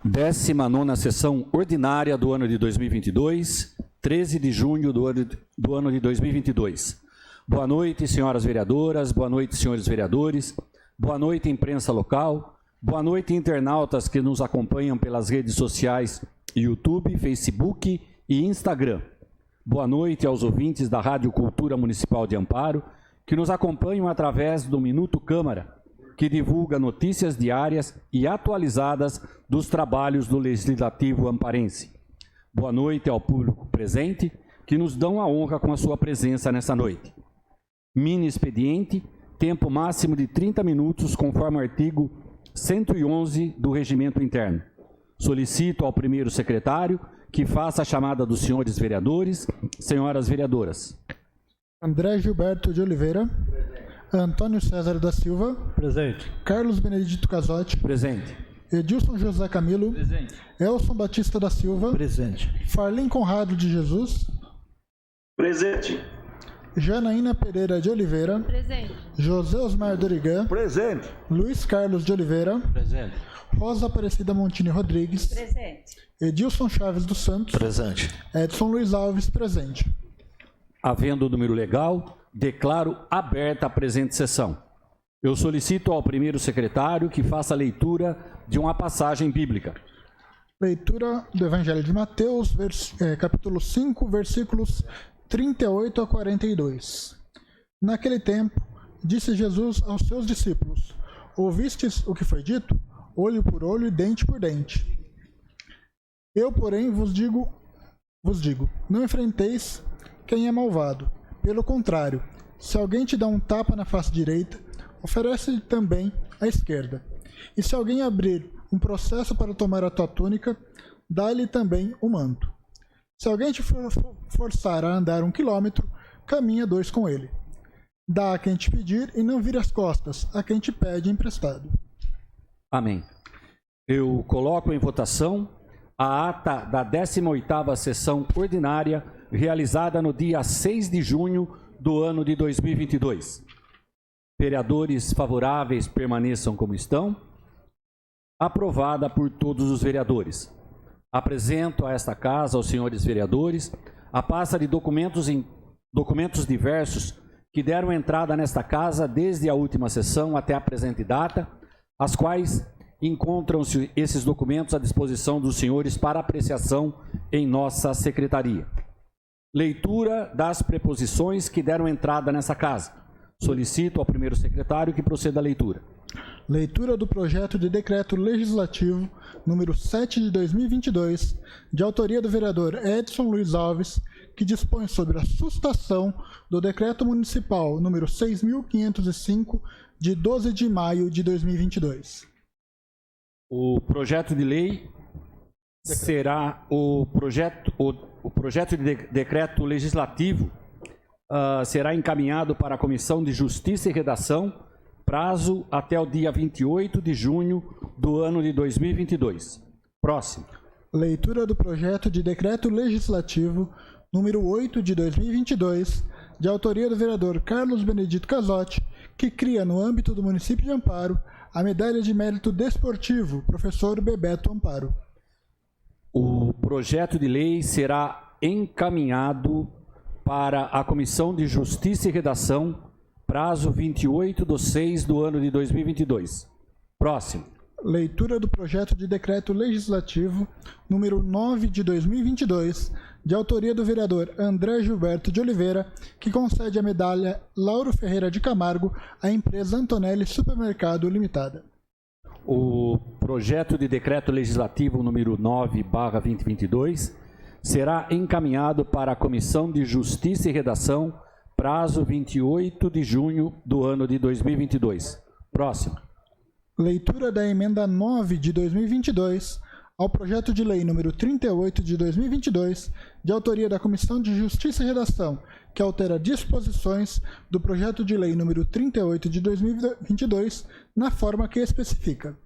19ª sessão ordinária do ano de 2022, 13 de junho do ano de 2022. Boa noite, senhoras vereadoras, boa noite, senhores vereadores, boa noite, imprensa local, boa noite, internautas que nos acompanham pelas redes sociais YouTube, Facebook e Instagram. Boa noite aos ouvintes da Rádio Cultura Municipal de Amparo, que nos acompanham através do Minuto Câmara, que divulga notícias diárias e atualizadas dos trabalhos do Legislativo amparense. Boa noite ao público presente, que nos dão a honra com a sua presença nessa noite. Mini expediente, tempo máximo de 30 minutos, conforme o artigo 111 do Regimento Interno. Solicito ao primeiro secretário que faça a chamada dos senhores vereadores, senhoras vereadoras. André Gilberto de Oliveira. Antônio César da Silva. Presente. Carlos Benedito Casotti. Presente. Edilson José Camilo. Presente. Elson Batista da Silva. Presente. Farlim Conrado de Jesus. Presente. Janaína Pereira de Oliveira. Presente. José Osmar Dorigan. Presente. Luiz Carlos de Oliveira. Presente. Rosa Aparecida Montini Rodrigues. Presente. Edilson Chaves dos Santos. Presente. Edson Luiz Alves, presente. Havendo o número legal, declaro aberta a presente sessão. Eu solicito ao primeiro secretário que faça a leitura de uma passagem bíblica. Leitura do Evangelho de Mateus, capítulo 5, versículos 38 a 42. Naquele tempo, disse Jesus aos seus discípulos: ouvistes o que foi dito? Olho por olho e dente por dente. Eu, porém, vos digo, não enfrenteis quem é malvado. Pelo contrário, se alguém te dá um tapa na face direita, oferece-lhe também a esquerda. E se alguém abrir um processo para tomar a tua túnica, dá-lhe também o manto. Se alguém te forçar a andar 1 quilômetro, caminha 2 com ele. Dá a quem te pedir e não vire as costas a quem te pede emprestado. Amém. Eu coloco em votação a ata da 18ª sessão ordinária realizada no dia 6 de junho do ano de 2022. Vereadores favoráveis permaneçam como estão. Aprovada por todos os vereadores. Apresento a esta casa, aos senhores vereadores, a pasta de documentos diversos que deram entrada nesta casa desde a última sessão até a presente data, as quais encontram-se esses documentos à disposição dos senhores para apreciação em nossa secretaria. Leitura das preposições que deram entrada nessa casa. Solicito ao primeiro secretário que proceda à leitura. Leitura do projeto de decreto legislativo número 7 de 2022, de autoria do vereador Edson Luiz Alves, que dispõe sobre a sustação do decreto municipal número 6.505, de 12 de maio de 2022. O projeto de lei será o projeto de decreto legislativo será encaminhado para a Comissão de Justiça e Redação, prazo até o dia 28 de junho do ano de 2022. Próximo. Leitura do projeto de decreto legislativo número 8 de 2022, de autoria do vereador Carlos Benedito Casotti, que cria no âmbito do município de Amparo a medalha de mérito desportivo professor Bebeto Amparo. O projeto de lei será encaminhado para a Comissão de Justiça e Redação, prazo 28/6 do ano de 2022. Próximo. Leitura do projeto de decreto legislativo número 9 de 2022, de autoria do vereador André Gilberto de Oliveira, que concede a medalha Lauro Ferreira de Camargo à empresa Antonelli Supermercado Limitada. O projeto de decreto legislativo número 9/2022 será encaminhado para a Comissão de Justiça e Redação, prazo 28 de junho do ano de 2022. Próximo. Leitura da emenda 9 de 2022 ao projeto de lei número 38 de 2022, de autoria da Comissão de Justiça e Redação, que altera disposições do projeto de lei número 38 de 2022, na forma que especifica.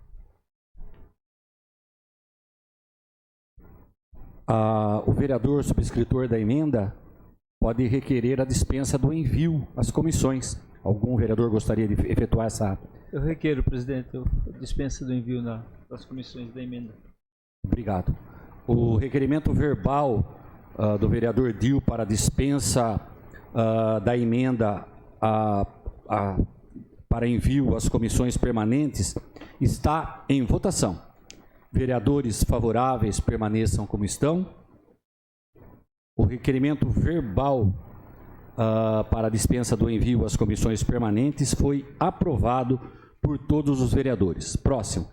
O vereador subscritor da emenda pode requerer a dispensa do envio às comissões. Algum vereador gostaria de efetuar essa... Eu requeiro, presidente, a dispensa do envio das comissões da emenda. Obrigado. O requerimento verbal do vereador Dil para dispensa da emenda para envio às comissões permanentes está em votação. Vereadores favoráveis permaneçam como estão. O requerimento verbal para dispensa do envio às comissões permanentes foi aprovado por todos os vereadores. Próximo.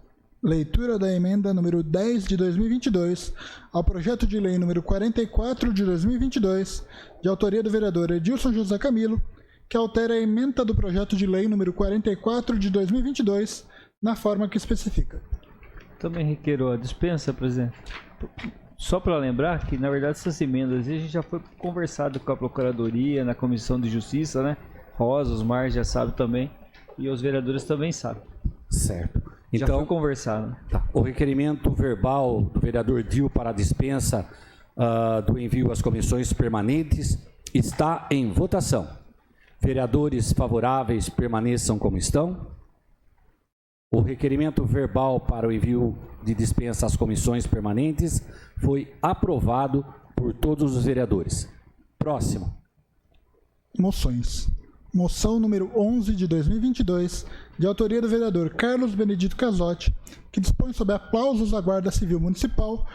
Leitura da emenda número 10 de 2022 ao projeto de lei número 44 de 2022, de autoria do vereador Edilson José Camilo, que altera a ementa do projeto de lei número 44 de 2022 na forma que especifica. Também requeiro a dispensa, presidente. Só para lembrar que, na verdade, essas emendas a gente já foi conversado com a Procuradoria, na Comissão de Justiça, né? Rosa, Osmar já sabe também, e os vereadores também sabem. Certo. Já Então, foi conversado. tá. O requerimento verbal do vereador Dil para a dispensa do envio às comissões permanentes está em votação. Vereadores favoráveis permaneçam como estão. O requerimento verbal para o envio de dispensa às comissões permanentes foi aprovado por todos os vereadores. Próximo. Moções. Moção número 11 de 2022, de autoria do vereador Carlos Benedito Casotti, que dispõe sobre aplausos à Guarda Civil Municipal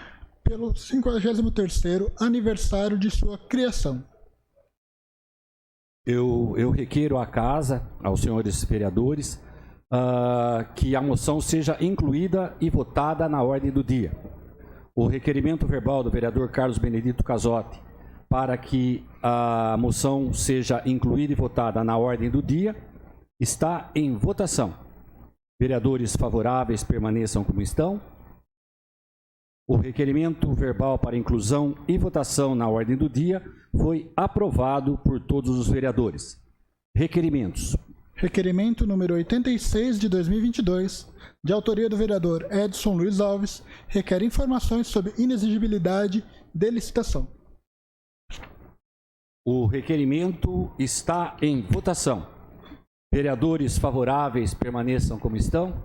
pelo 53º aniversário de sua criação. Eu requeiro à casa, aos senhores vereadores, que a moção seja incluída e votada na ordem do dia. O requerimento verbal do vereador Carlos Benedito Casotti para que a moção seja incluída e votada na ordem do dia está em votação. Vereadores favoráveis permaneçam como estão. O requerimento verbal para inclusão e votação na ordem do dia foi aprovado por todos os vereadores. Requerimentos. Requerimento número 86 de 2022, de autoria do vereador Edson Luiz Alves, requer informações sobre inexigibilidade de licitação. O requerimento está em votação. Vereadores favoráveis permaneçam como estão.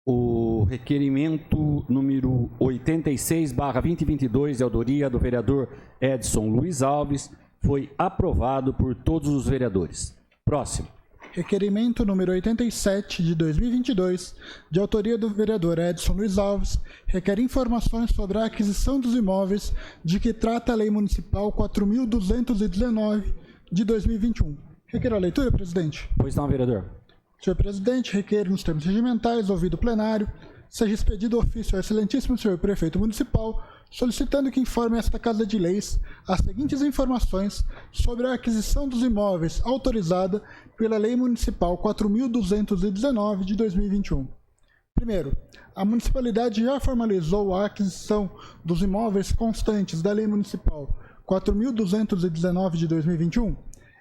O requerimento número 86/2022, de autoria do vereador Edson Luiz Alves, foi aprovado por todos os vereadores. Próximo. Requerimento número 87 de 2022, de autoria do vereador Edson Luiz Alves, requer informações sobre a aquisição dos imóveis de que trata a Lei Municipal 4.219 de 2021. Requer a leitura, presidente? Pois não, vereador. Senhor presidente, requer nos termos regimentais, ouvido o plenário, seja expedido ofício ao excelentíssimo senhor prefeito municipal, solicitando que informe esta Casa de Leis as seguintes informações sobre a aquisição dos imóveis autorizada pela Lei Municipal 4.219 de 2021. Primeiro, a municipalidade já formalizou a aquisição dos imóveis constantes da Lei Municipal 4.219 de 2021.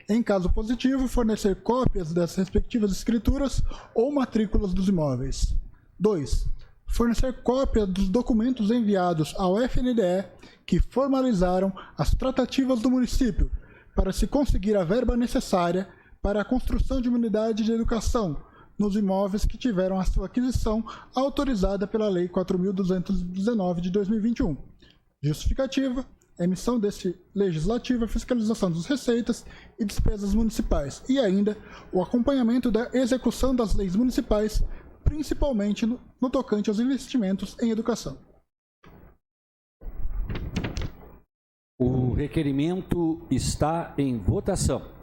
Em caso positivo, fornecer cópias das respectivas escrituras ou matrículas dos imóveis. 2. Fornecer cópia dos documentos enviados ao FNDE que formalizaram as tratativas do município para se conseguir a verba necessária para a construção de uma unidade de educação nos imóveis que tiveram a sua aquisição autorizada pela Lei 4.219 de 2021. Justificativa: emissão deste legislativo, a fiscalização das receitas e despesas municipais e ainda o acompanhamento da execução das leis municipais, principalmente no tocante aos investimentos em educação. O requerimento está em votação.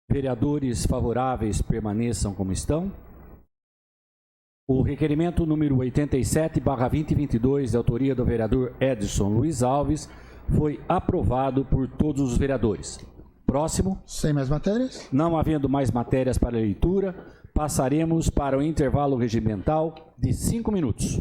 Vereadores favoráveis permaneçam como estão. O requerimento número 87/2022, de autoria do vereador Edson Luiz Alves, foi aprovado por todos os vereadores. Próximo. Sem mais matérias? Não havendo mais matérias para leitura, passaremos para o intervalo regimental de 5 minutos.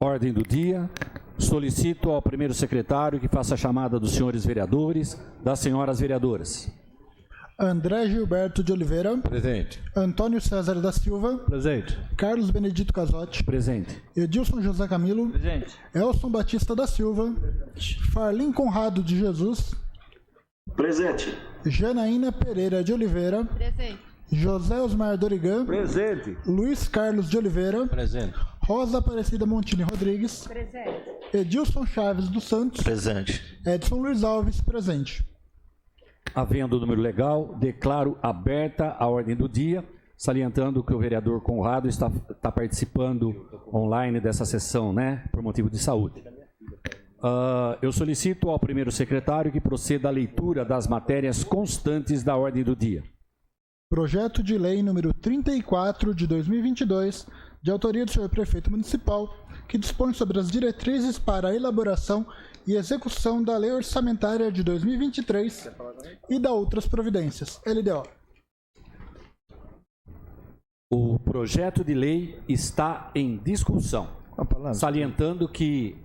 Ordem do dia. Solicito ao primeiro secretário que faça a chamada dos senhores vereadores, das senhoras vereadoras. André Gilberto de Oliveira. Presente. Antônio César da Silva. Presente. Carlos Benedito Casotti. Presente. Edilson José Camilo. Presente. Elson Batista da Silva. Farlim Conrado de Jesus. Presente. Janaína Pereira de Oliveira. Presente. José Osmar Dorigan. Presente. Luiz Carlos de Oliveira. Presente. Rosa Aparecida Montini Rodrigues. Presente. Edilson Chaves dos Santos. Presente. Edson Luiz Alves, presente. Havendo o número legal, declaro aberta a ordem do dia, salientando que o vereador Conrado está participando online dessa sessão, né, por motivo de saúde. Eu solicito ao primeiro secretário que proceda à leitura das matérias constantes da ordem do dia. Projeto de lei número 34 de 2022, de autoria do senhor prefeito municipal, que dispõe sobre as diretrizes para a elaboração e execução da lei orçamentária de 2023 e da outras providências. LDO. O projeto de lei está em discussão, salientando que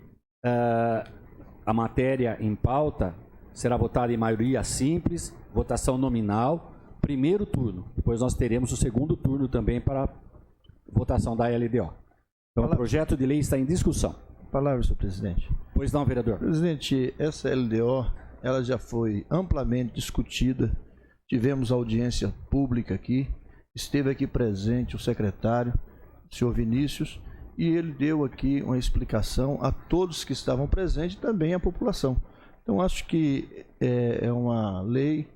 a matéria em pauta será votada em maioria simples, votação nominal, primeiro turno. Depois nós teremos o segundo turno também para votação da LDO. Então, o projeto de lei está em discussão. Palavra, senhor presidente. Pois não, vereador. Presidente, essa LDO, ela já foi amplamente discutida. Tivemos audiência pública aqui. Esteve aqui presente o secretário, o senhor Vinícius, e ele deu aqui uma explicação a todos que estavam presentes e também à população. Então, acho que é uma lei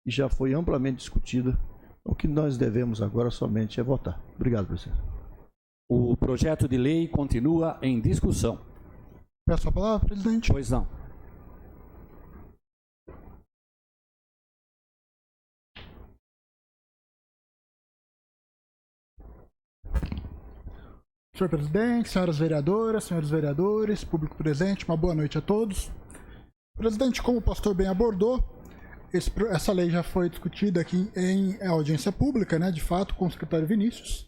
que já foi amplamente discutida. O que nós devemos agora somente é votar. Obrigado, presidente. O projeto de lei continua em discussão. Peço a palavra, presidente. Pois não. Senhor presidente, senhoras vereadoras, senhores vereadores, público presente, uma boa noite a todos. Presidente, como o pastor bem abordou, essa lei já foi discutida aqui em audiência pública, né, de fato, com o secretário Vinícius.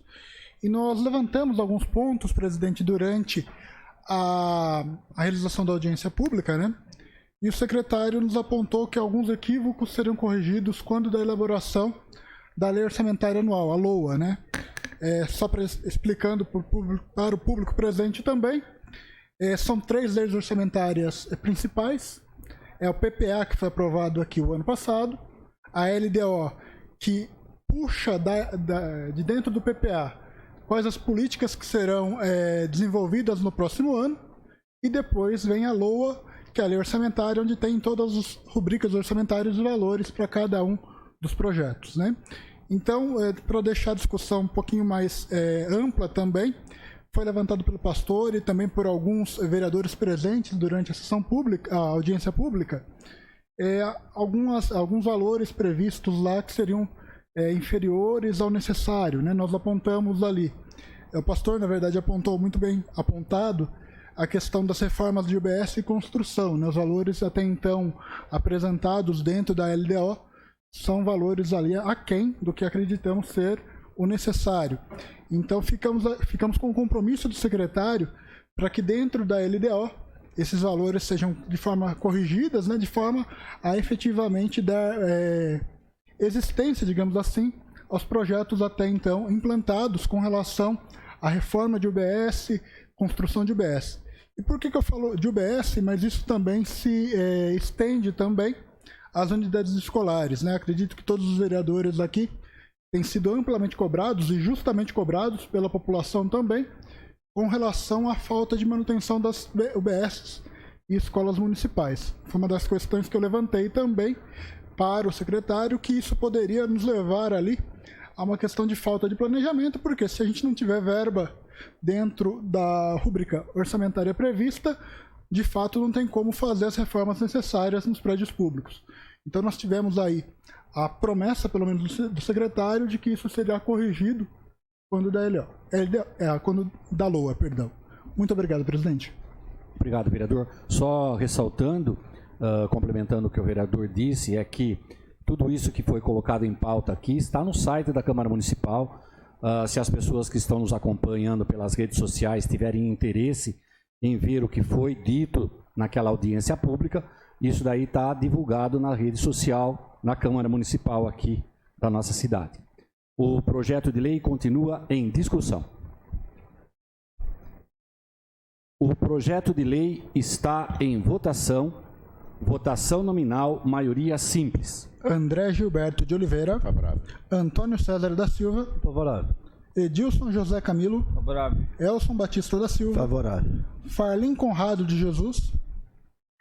E nós levantamos alguns pontos, presidente, durante a realização da audiência pública, né? E o secretário nos apontou que alguns equívocos seriam corrigidos quando da elaboração da Lei Orçamentária Anual, a LOA, né? Só explicando para o público presente também, são 3 leis orçamentárias principais. É o PPA, que foi aprovado aqui o ano passado, a LDO, que puxa de dentro do PPA quais as políticas que serão desenvolvidas no próximo ano, e depois vem a LOA, que é a lei orçamentária, onde tem todas as rubricas orçamentárias e valores para cada um dos projetos, né? Então, para deixar a discussão um pouquinho mais ampla também, foi levantado pelo pastor e também por alguns vereadores presentes durante a sessão pública, a audiência pública, alguns valores previstos lá que seriam inferiores ao necessário, né? Nós apontamos ali. O pastor, na verdade, apontou muito bem apontado a questão das reformas de UBS e construção, né? Os valores até então apresentados dentro da LDO são valores ali aquém do que acreditamos ser o necessário. Então, ficamos com o compromisso do secretário para que dentro da LDO esses valores sejam de forma corrigidas, né? De forma a efetivamente dar existência, digamos assim, aos projetos até então implantados com relação à reforma de UBS, construção de UBS. E por que eu falo de UBS? Mas isso também se estende também às unidades escolares, né? Acredito que todos os vereadores aqui têm sido amplamente cobrados e justamente cobrados pela população também com relação à falta de manutenção das UBS e escolas municipais. Foi uma das questões que eu levantei também para o secretário, que isso poderia nos levar ali a uma questão de falta de planejamento, porque se a gente não tiver verba dentro da rúbrica orçamentária prevista, de fato não tem como fazer as reformas necessárias nos prédios públicos. Então nós tivemos aí a promessa, pelo menos do secretário, de que isso seria corrigido quando da LOA, perdão. Muito obrigado, presidente. Obrigado, vereador. Só ressaltando, complementando o que o vereador disse, é que tudo isso que foi colocado em pauta aqui está no site da Câmara Municipal. Se as pessoas que estão nos acompanhando pelas redes sociais tiverem interesse em ver o que foi dito naquela audiência pública, isso daí está divulgado na rede social, na Câmara Municipal aqui da nossa cidade. O projeto de lei continua em discussão. O projeto de lei está em votação. Votação nominal, maioria simples. André Gilberto de Oliveira. Favorável. Antônio César da Silva. Favorável. Edilson José Camilo. Favorável. Elson Batista da Silva. Favorável. Farlim Conrado de Jesus.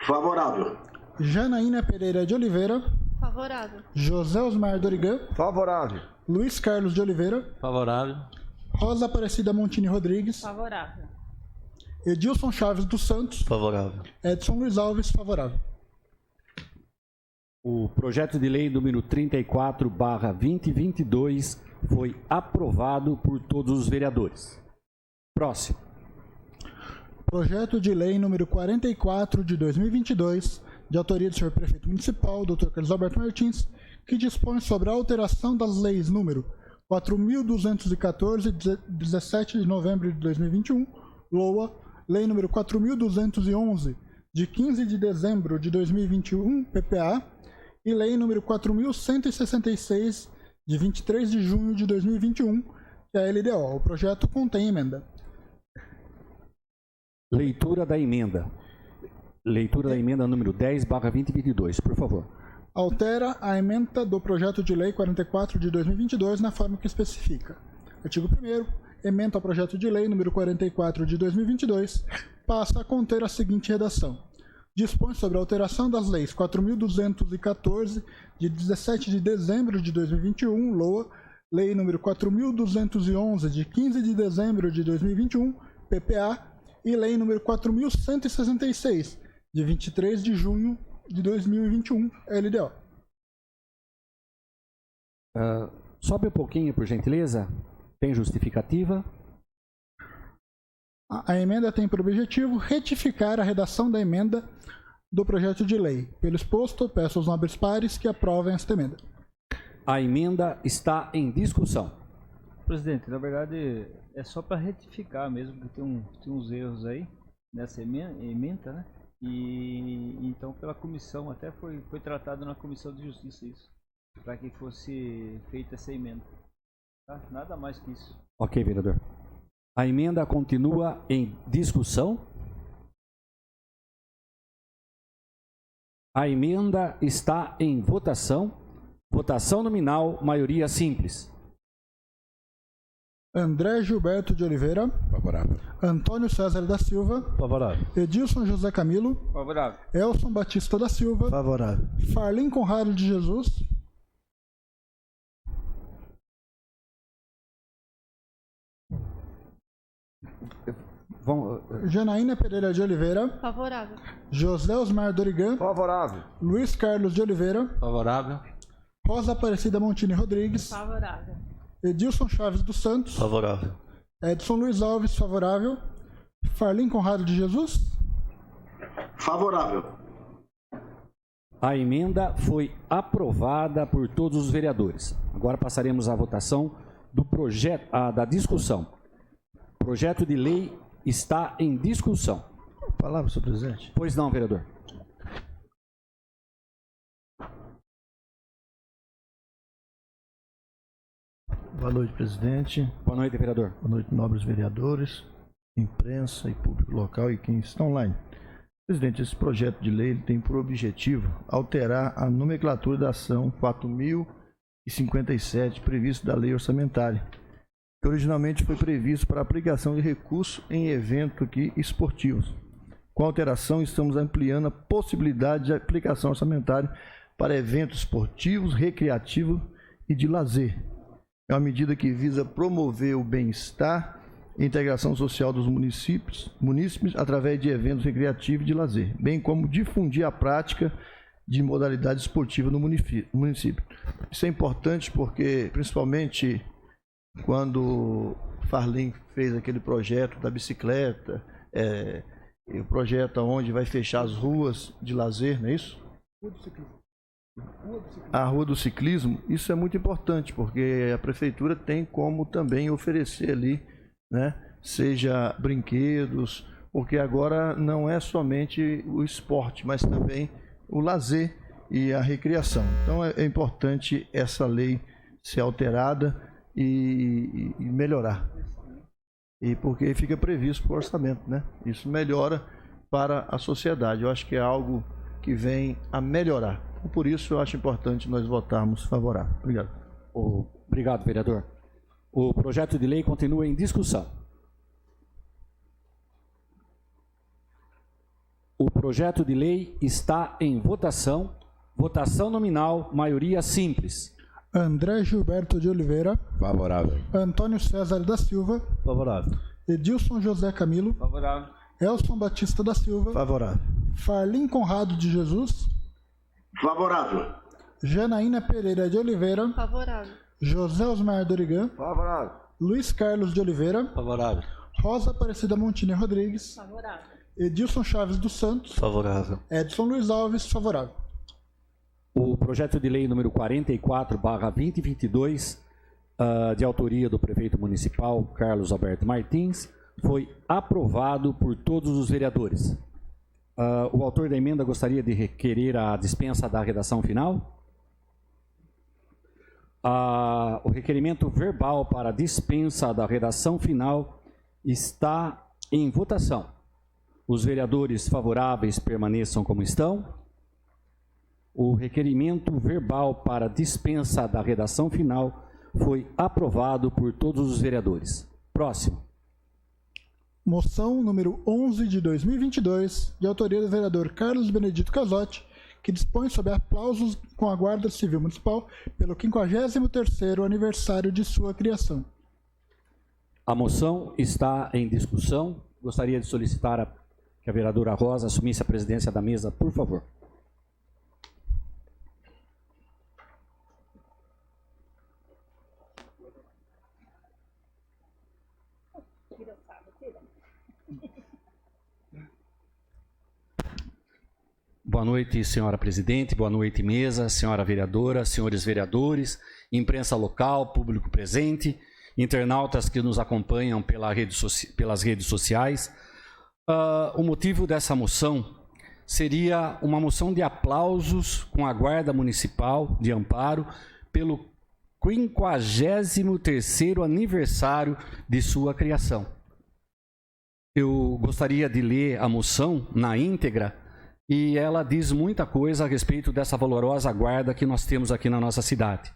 Favorável. Janaína Pereira de Oliveira. Favorável. José Osmar Dorigan. Favorável. Luiz Carlos de Oliveira. Favorável. Rosa Aparecida Montini Rodrigues. Favorável. Edilson Chaves dos Santos. Favorável. Edson Luiz Alves. Favorável. O projeto de lei número 34/2022 foi aprovado por todos os vereadores. Próximo. Projeto de lei número 44 de 2022, de autoria do senhor prefeito municipal, Dr. Carlos Alberto Martins, que dispõe sobre a alteração das leis número 4.214, de 17 de novembro de 2021, LOA, lei número 4.211, de 15 de dezembro de 2021, PPA, e lei número 4.166, de 23 de junho de 2021, que é a LDO. O projeto contém emenda. Leitura da emenda. Leitura da emenda número 10/2022, por favor. Altera a emenda do projeto de lei 44 de 2022 na forma que especifica. Artigo 1º, emenda ao projeto de lei número 44 de 2022, passa a conter a seguinte redação. Dispõe sobre a alteração das leis 4.214, de 17 de dezembro de 2021, LOA, lei número 4.211, de 15 de dezembro de 2021, PPA, e lei número 4.166, de 23 de junho de 2021, LDO. Sobe um pouquinho, por gentileza. Tem justificativa? A emenda tem por objetivo retificar a redação da emenda do projeto de lei. Pelo exposto, peço aos nobres pares que aprovem esta emenda. A emenda está em discussão. Presidente, na verdade é só para retificar mesmo, porque tem uns erros aí nessa emenda, né? E então pela comissão, até foi tratado na Comissão de Justiça isso, para que fosse feita essa emenda. Tá? Nada mais que isso. Ok, vereador. A emenda continua em discussão. A emenda está em votação. Votação nominal, maioria simples. André Gilberto de Oliveira. Favorável. Antônio César da Silva. Favorável. Edilson José Camilo. Favorável. Elson Batista da Silva. Favorável. Farlim Conrado de Jesus. Janaína Pereira de Oliveira. Favorável. José Osmar Dorigan. Favorável. Luiz Carlos de Oliveira. Favorável. Rosa Aparecida Montini Rodrigues. Favorável. Edilson Chaves dos Santos. Favorável. Edson Luiz Alves, favorável. Farlim Conrado de Jesus. Favorável. A emenda foi aprovada por todos os vereadores. Agora passaremos à votação do projeto, da discussão. O projeto de lei está em discussão. Palavra, senhor presidente. Pois não, vereador. Boa noite, presidente. Boa noite, vereador. Boa noite, nobres vereadores, imprensa e público local e quem está online. Presidente, esse projeto de lei tem por objetivo alterar a nomenclatura da ação 4.057 prevista da lei orçamentária, que originalmente foi previsto para aplicação de recursos em eventos esportivos. Com a alteração, estamos ampliando a possibilidade de aplicação orçamentária para eventos esportivos, recreativos e de lazer. É uma medida que visa promover o bem-estar e integração social dos munícipes através de eventos recreativos e de lazer, bem como difundir a prática de modalidade esportiva no município. Isso é importante porque, principalmente, quando Farlim fez aquele projeto da bicicleta, o projeto onde vai fechar as ruas de lazer, não é isso? A rua do ciclismo, isso é muito importante, porque a prefeitura tem como também oferecer ali, né, seja brinquedos porque agora não é somente o esporte, mas também o lazer e a recreação. Então é importante essa lei ser alterada e melhorar. E porque fica previsto para o orçamento, né? Isso melhora para a sociedade. Eu acho que é algo que vem a melhorar. Por isso eu acho importante nós votarmos favorável. Obrigado. Obrigado, vereador. O projeto de lei continua em discussão. O projeto de lei está em votação. Votação nominal, maioria simples. André Gilberto de Oliveira. Favorável. Antônio César da Silva. Favorável. Edilson José Camilo. Favorável. Elson Batista da Silva. Favorável. Farlim Conrado de Jesus. Favorável. Janaína Pereira de Oliveira. Favorável. José Osmar Dorigan. Favorável. Luiz Carlos de Oliveira. Favorável. Rosa Aparecida Montini Rodrigues. Favorável. Edilson Chaves dos Santos. Favorável. Edson Luiz Alves. Favorável. O projeto de lei número 44/2022, de autoria do prefeito municipal Carlos Alberto Martins, foi aprovado por todos os vereadores. O autor da emenda gostaria de requerer a dispensa da redação final? O requerimento verbal para dispensa da redação final está em votação. Os vereadores favoráveis permaneçam como estão. O requerimento verbal para dispensa da redação final foi aprovado por todos os vereadores. Próximo. Moção número 11 de 2022, de autoria do vereador Carlos Benedito Casotti, que dispõe sobre aplausos com a Guarda Civil Municipal pelo 53º aniversário de sua criação. A moção está em discussão. Gostaria de solicitar que a vereadora Rosa assumisse a presidência da mesa, por favor. Boa noite, senhora presidente, boa noite, mesa, senhora vereadora, senhores vereadores, imprensa local, público presente, internautas que nos acompanham pelas redes sociais. O motivo dessa moção seria uma moção de aplausos com a Guarda Municipal de Amparo pelo 53º aniversário de sua criação. Eu gostaria de ler a moção na íntegra, e ela diz muita coisa a respeito dessa valorosa guarda que nós temos aqui na nossa cidade.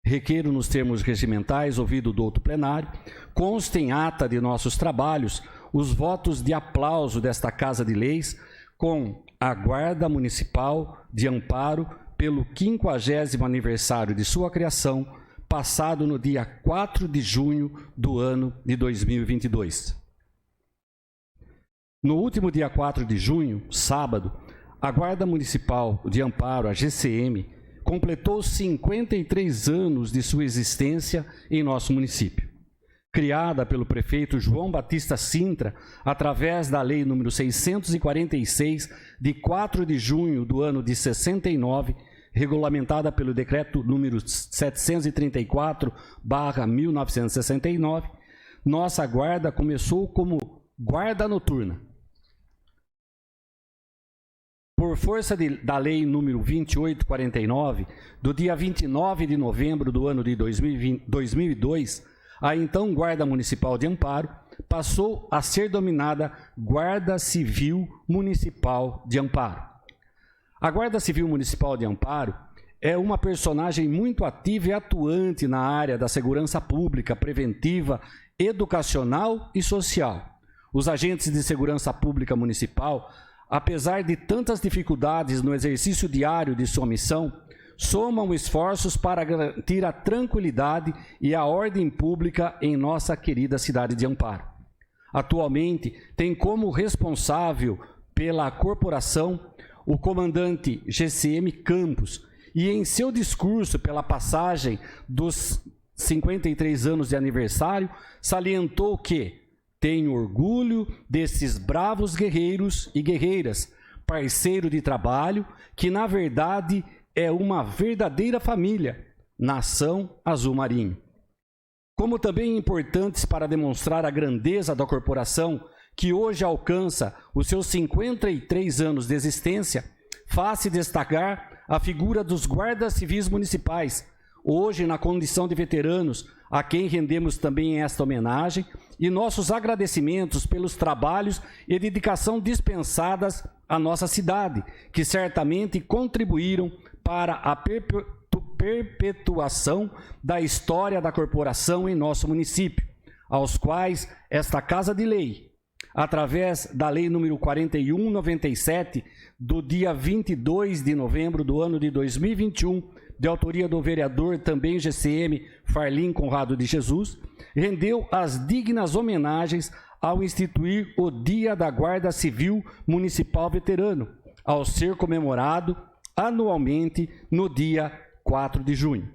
Requeiro nos termos regimentais, ouvido do outro plenário, conste em ata de nossos trabalhos os votos de aplauso desta Casa de Leis com a Guarda Municipal de Amparo pelo 50º aniversário de sua criação, passado no dia 4 de junho do ano de 2022. No último dia 4 de junho, sábado, a Guarda Municipal de Amparo, a GCM, completou 53 anos de sua existência em nosso município. Criada pelo prefeito João Batista Sintra, através da Lei nº 646, de 4 de junho do ano de 69, regulamentada pelo Decreto número 734/1969, nossa guarda começou como guarda noturna. Por força da Lei número 2849, do dia 29 de novembro do ano de 2002, a então Guarda Municipal de Amparo passou a ser denominada Guarda Civil Municipal de Amparo. A Guarda Civil Municipal de Amparo é uma personagem muito ativa e atuante na área da segurança pública, preventiva, educacional e social. Os agentes de segurança pública municipal, apesar de tantas dificuldades no exercício diário de sua missão, somam esforços para garantir a tranquilidade e a ordem pública em nossa querida cidade de Amparo. Atualmente, tem como responsável pela corporação o comandante GCM Campos, e em seu discurso pela passagem dos 53 anos de aniversário, salientou que tenho orgulho desses bravos guerreiros e guerreiras, parceiro de trabalho, que na verdade é uma verdadeira família, Nação Azul Marinho. Como também importantes para demonstrar a grandeza da corporação, que hoje alcança os seus 53 anos de existência, faz-se destacar a figura dos guardas civis municipais, hoje na condição de veteranos, a quem rendemos também esta homenagem, e nossos agradecimentos pelos trabalhos e dedicação dispensadas à nossa cidade, que certamente contribuíram para a perpetuação da história da corporação em nosso município, aos quais esta Casa de Lei, através da Lei número 4197, do dia 22 de novembro do ano de 2021, de autoria do vereador também GCM Farlim Conrado de Jesus, rendeu as dignas homenagens ao instituir o Dia da Guarda Civil Municipal Veterano, ao ser comemorado anualmente no dia 4 de junho.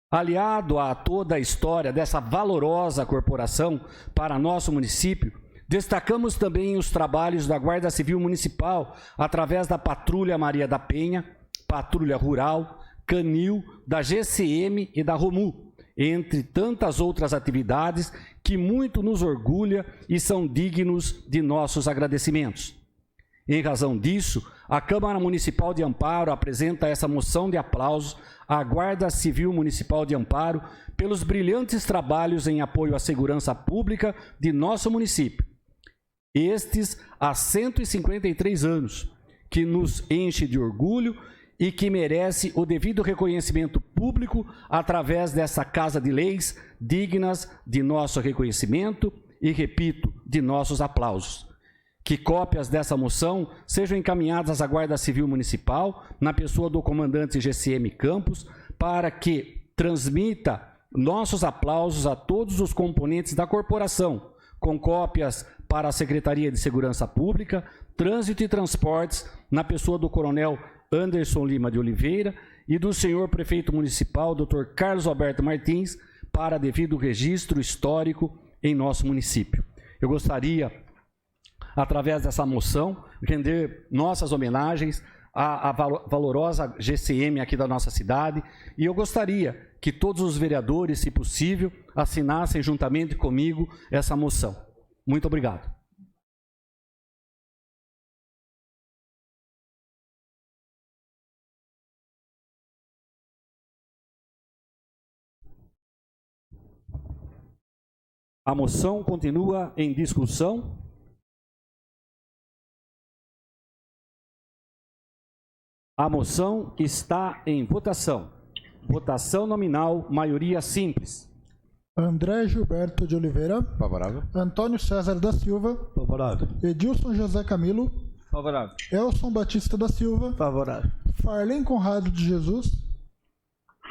Aliado a toda a história dessa valorosa corporação para nosso município, destacamos também os trabalhos da Guarda Civil Municipal através da Patrulha Maria da Penha, Patrulha Rural, Canil, da GCM e da Romu, entre tantas outras atividades que muito nos orgulha e são dignos de nossos agradecimentos. Em razão disso, a Câmara Municipal de Amparo apresenta essa moção de aplausos à Guarda Civil Municipal de Amparo pelos brilhantes trabalhos em apoio à segurança pública de nosso município. Estes há 153 anos, que nos enche de orgulho e que merece o devido reconhecimento público através dessa Casa de Leis dignas de nosso reconhecimento e, repito, de nossos aplausos. Que cópias dessa moção sejam encaminhadas à Guarda Civil Municipal, na pessoa do comandante GCM Campos, para que transmita nossos aplausos a todos os componentes da corporação, com cópias para a Secretaria de Segurança Pública, Trânsito e Transportes, na pessoa do coronel Anderson Lima de Oliveira e do senhor prefeito municipal, Dr. Carlos Alberto Martins, para devido registro histórico em nosso município. Eu gostaria, através dessa moção, render nossas homenagens à valorosa GCM aqui da nossa cidade, e eu gostaria que todos os vereadores, se possível, assinassem juntamente comigo essa moção. Muito obrigado. A moção continua em discussão. A moção está em votação. Votação nominal, maioria simples. André Gilberto de Oliveira. Favorável. Antônio César da Silva. Favorável. Edilson José Camilo. Favorável. Elson Batista da Silva. Favorável. Farlim Conrado de Jesus.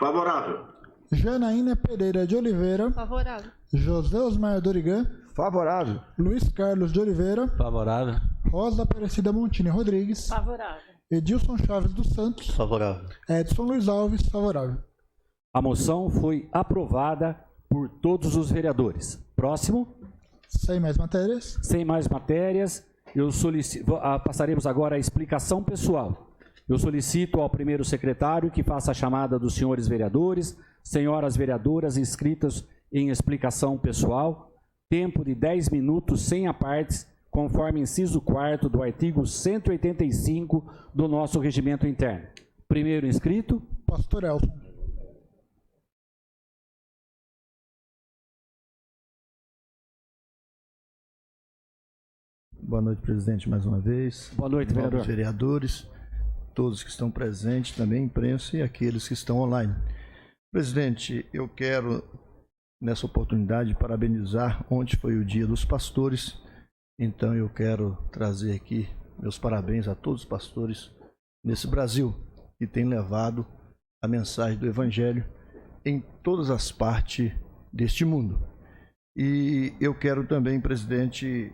Favorável. Janaína Pereira de Oliveira. Favorável. José Osmar Dorigan. Favorável. Luiz Carlos de Oliveira. Favorável. Rosa Aparecida Montini Rodrigues. Favorável. Edilson Chaves dos Santos. Favorável. Edson Luiz Alves. Favorável. A moção foi aprovada por todos os vereadores. Próximo. Sem mais matérias. Sem mais matérias, passaremos agora à explicação pessoal. Eu solicito ao primeiro secretário que faça a chamada dos senhores vereadores, senhoras vereadoras inscritas em explicação pessoal, tempo de 10 minutos sem apartes, conforme inciso 4º do artigo 185 do nosso regimento interno. Primeiro inscrito. Pastor Elton. Boa noite, presidente, mais uma vez. Boa noite, vereador. Vereadores, todos que estão presentes, também imprensa e aqueles que estão online. Presidente, eu quero, nessa oportunidade, parabenizar. Ontem foi o Dia dos Pastores, então eu quero trazer aqui meus parabéns a todos os pastores nesse Brasil que têm levado a mensagem do Evangelho em todas as partes deste mundo. E eu quero também, presidente,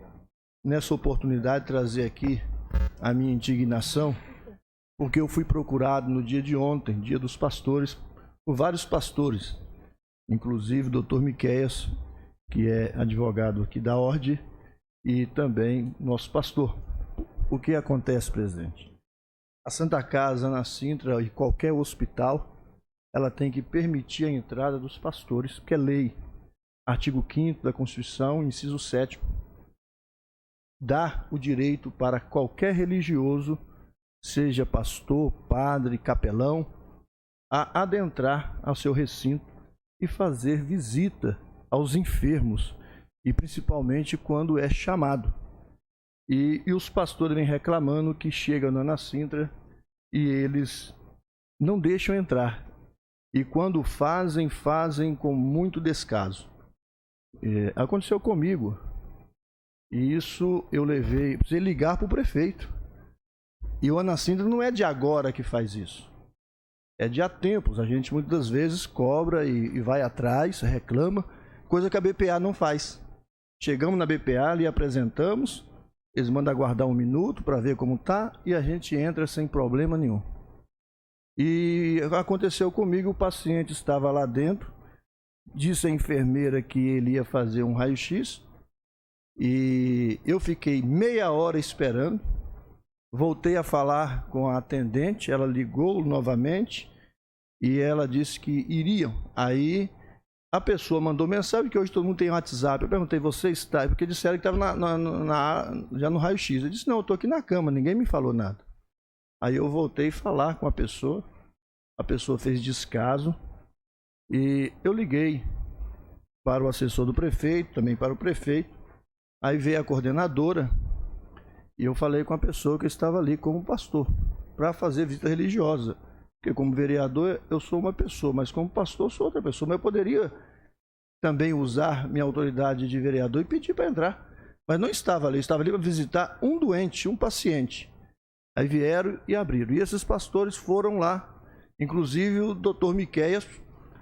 nessa oportunidade, trazer aqui a minha indignação, porque eu fui procurado no dia de ontem, Dia dos Pastores, por vários pastores, inclusive o Dr. Miqueias, que é advogado aqui da Ordem, e também nosso pastor. O que acontece, presidente? A Santa Casa, na Sintra e qualquer hospital, ela tem que permitir a entrada dos pastores, que é lei. Artigo 5º da Constituição, inciso 7º. dá o direito para qualquer religioso, seja pastor, padre, capelão, a adentrar ao seu recinto e fazer visita aos enfermos, e principalmente quando é chamado. E os pastores vêm reclamando que chegam na Ana Sintra e eles não deixam entrar. E quando fazem com muito descaso. Aconteceu comigo. E isso eu precisei ligar para o prefeito. E o Ana Sintra não é de agora que faz isso. É de há tempos. A gente muitas vezes cobra e vai atrás, reclama, coisa que a BPA não faz. Chegamos na BPA, lhe apresentamos, eles mandam aguardar 1 minuto para ver como está e a gente entra sem problema nenhum. E aconteceu comigo, o paciente estava lá dentro, disse a enfermeira que ele ia fazer um raio-x e eu fiquei meia hora esperando. Voltei a falar com a atendente, ela ligou novamente e ela disse que iriam. Aí a pessoa mandou mensagem, que hoje todo mundo tem WhatsApp. Eu perguntei, você está? Porque disseram que estava já no raio-x. Eu disse, não, eu estou aqui na cama, ninguém me falou nada. Aí eu voltei a falar com a pessoa fez descaso e eu liguei para o assessor do prefeito, também para o prefeito. Aí veio a coordenadora e eu falei com a pessoa que estava ali como pastor, para fazer visita religiosa. Porque como vereador eu sou uma pessoa, mas como pastor eu sou outra pessoa. Mas eu poderia também usar minha autoridade de vereador e pedir para entrar. Mas não estava ali, eu estava ali para visitar um doente, um paciente. Aí vieram e abriram. E esses pastores foram lá. Inclusive o doutor Miqueias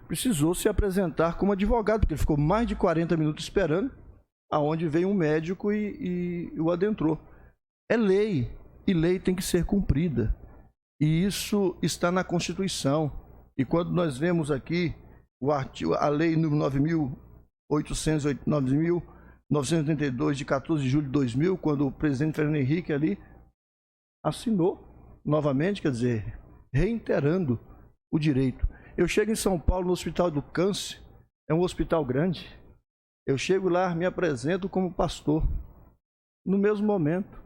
precisou se apresentar como advogado, porque ele ficou mais de 40 minutos esperando, aonde veio um médico e o adentrou. É lei, e lei tem que ser cumprida. E isso está na Constituição. E quando nós vemos aqui a lei número 9.982, de 14 de julho de 2000, quando o presidente Fernando Henrique ali assinou novamente, quer dizer, reiterando o direito. Eu chego em São Paulo, no Hospital do Câncer, é um hospital grande. Eu chego lá, me apresento como pastor. No mesmo momento,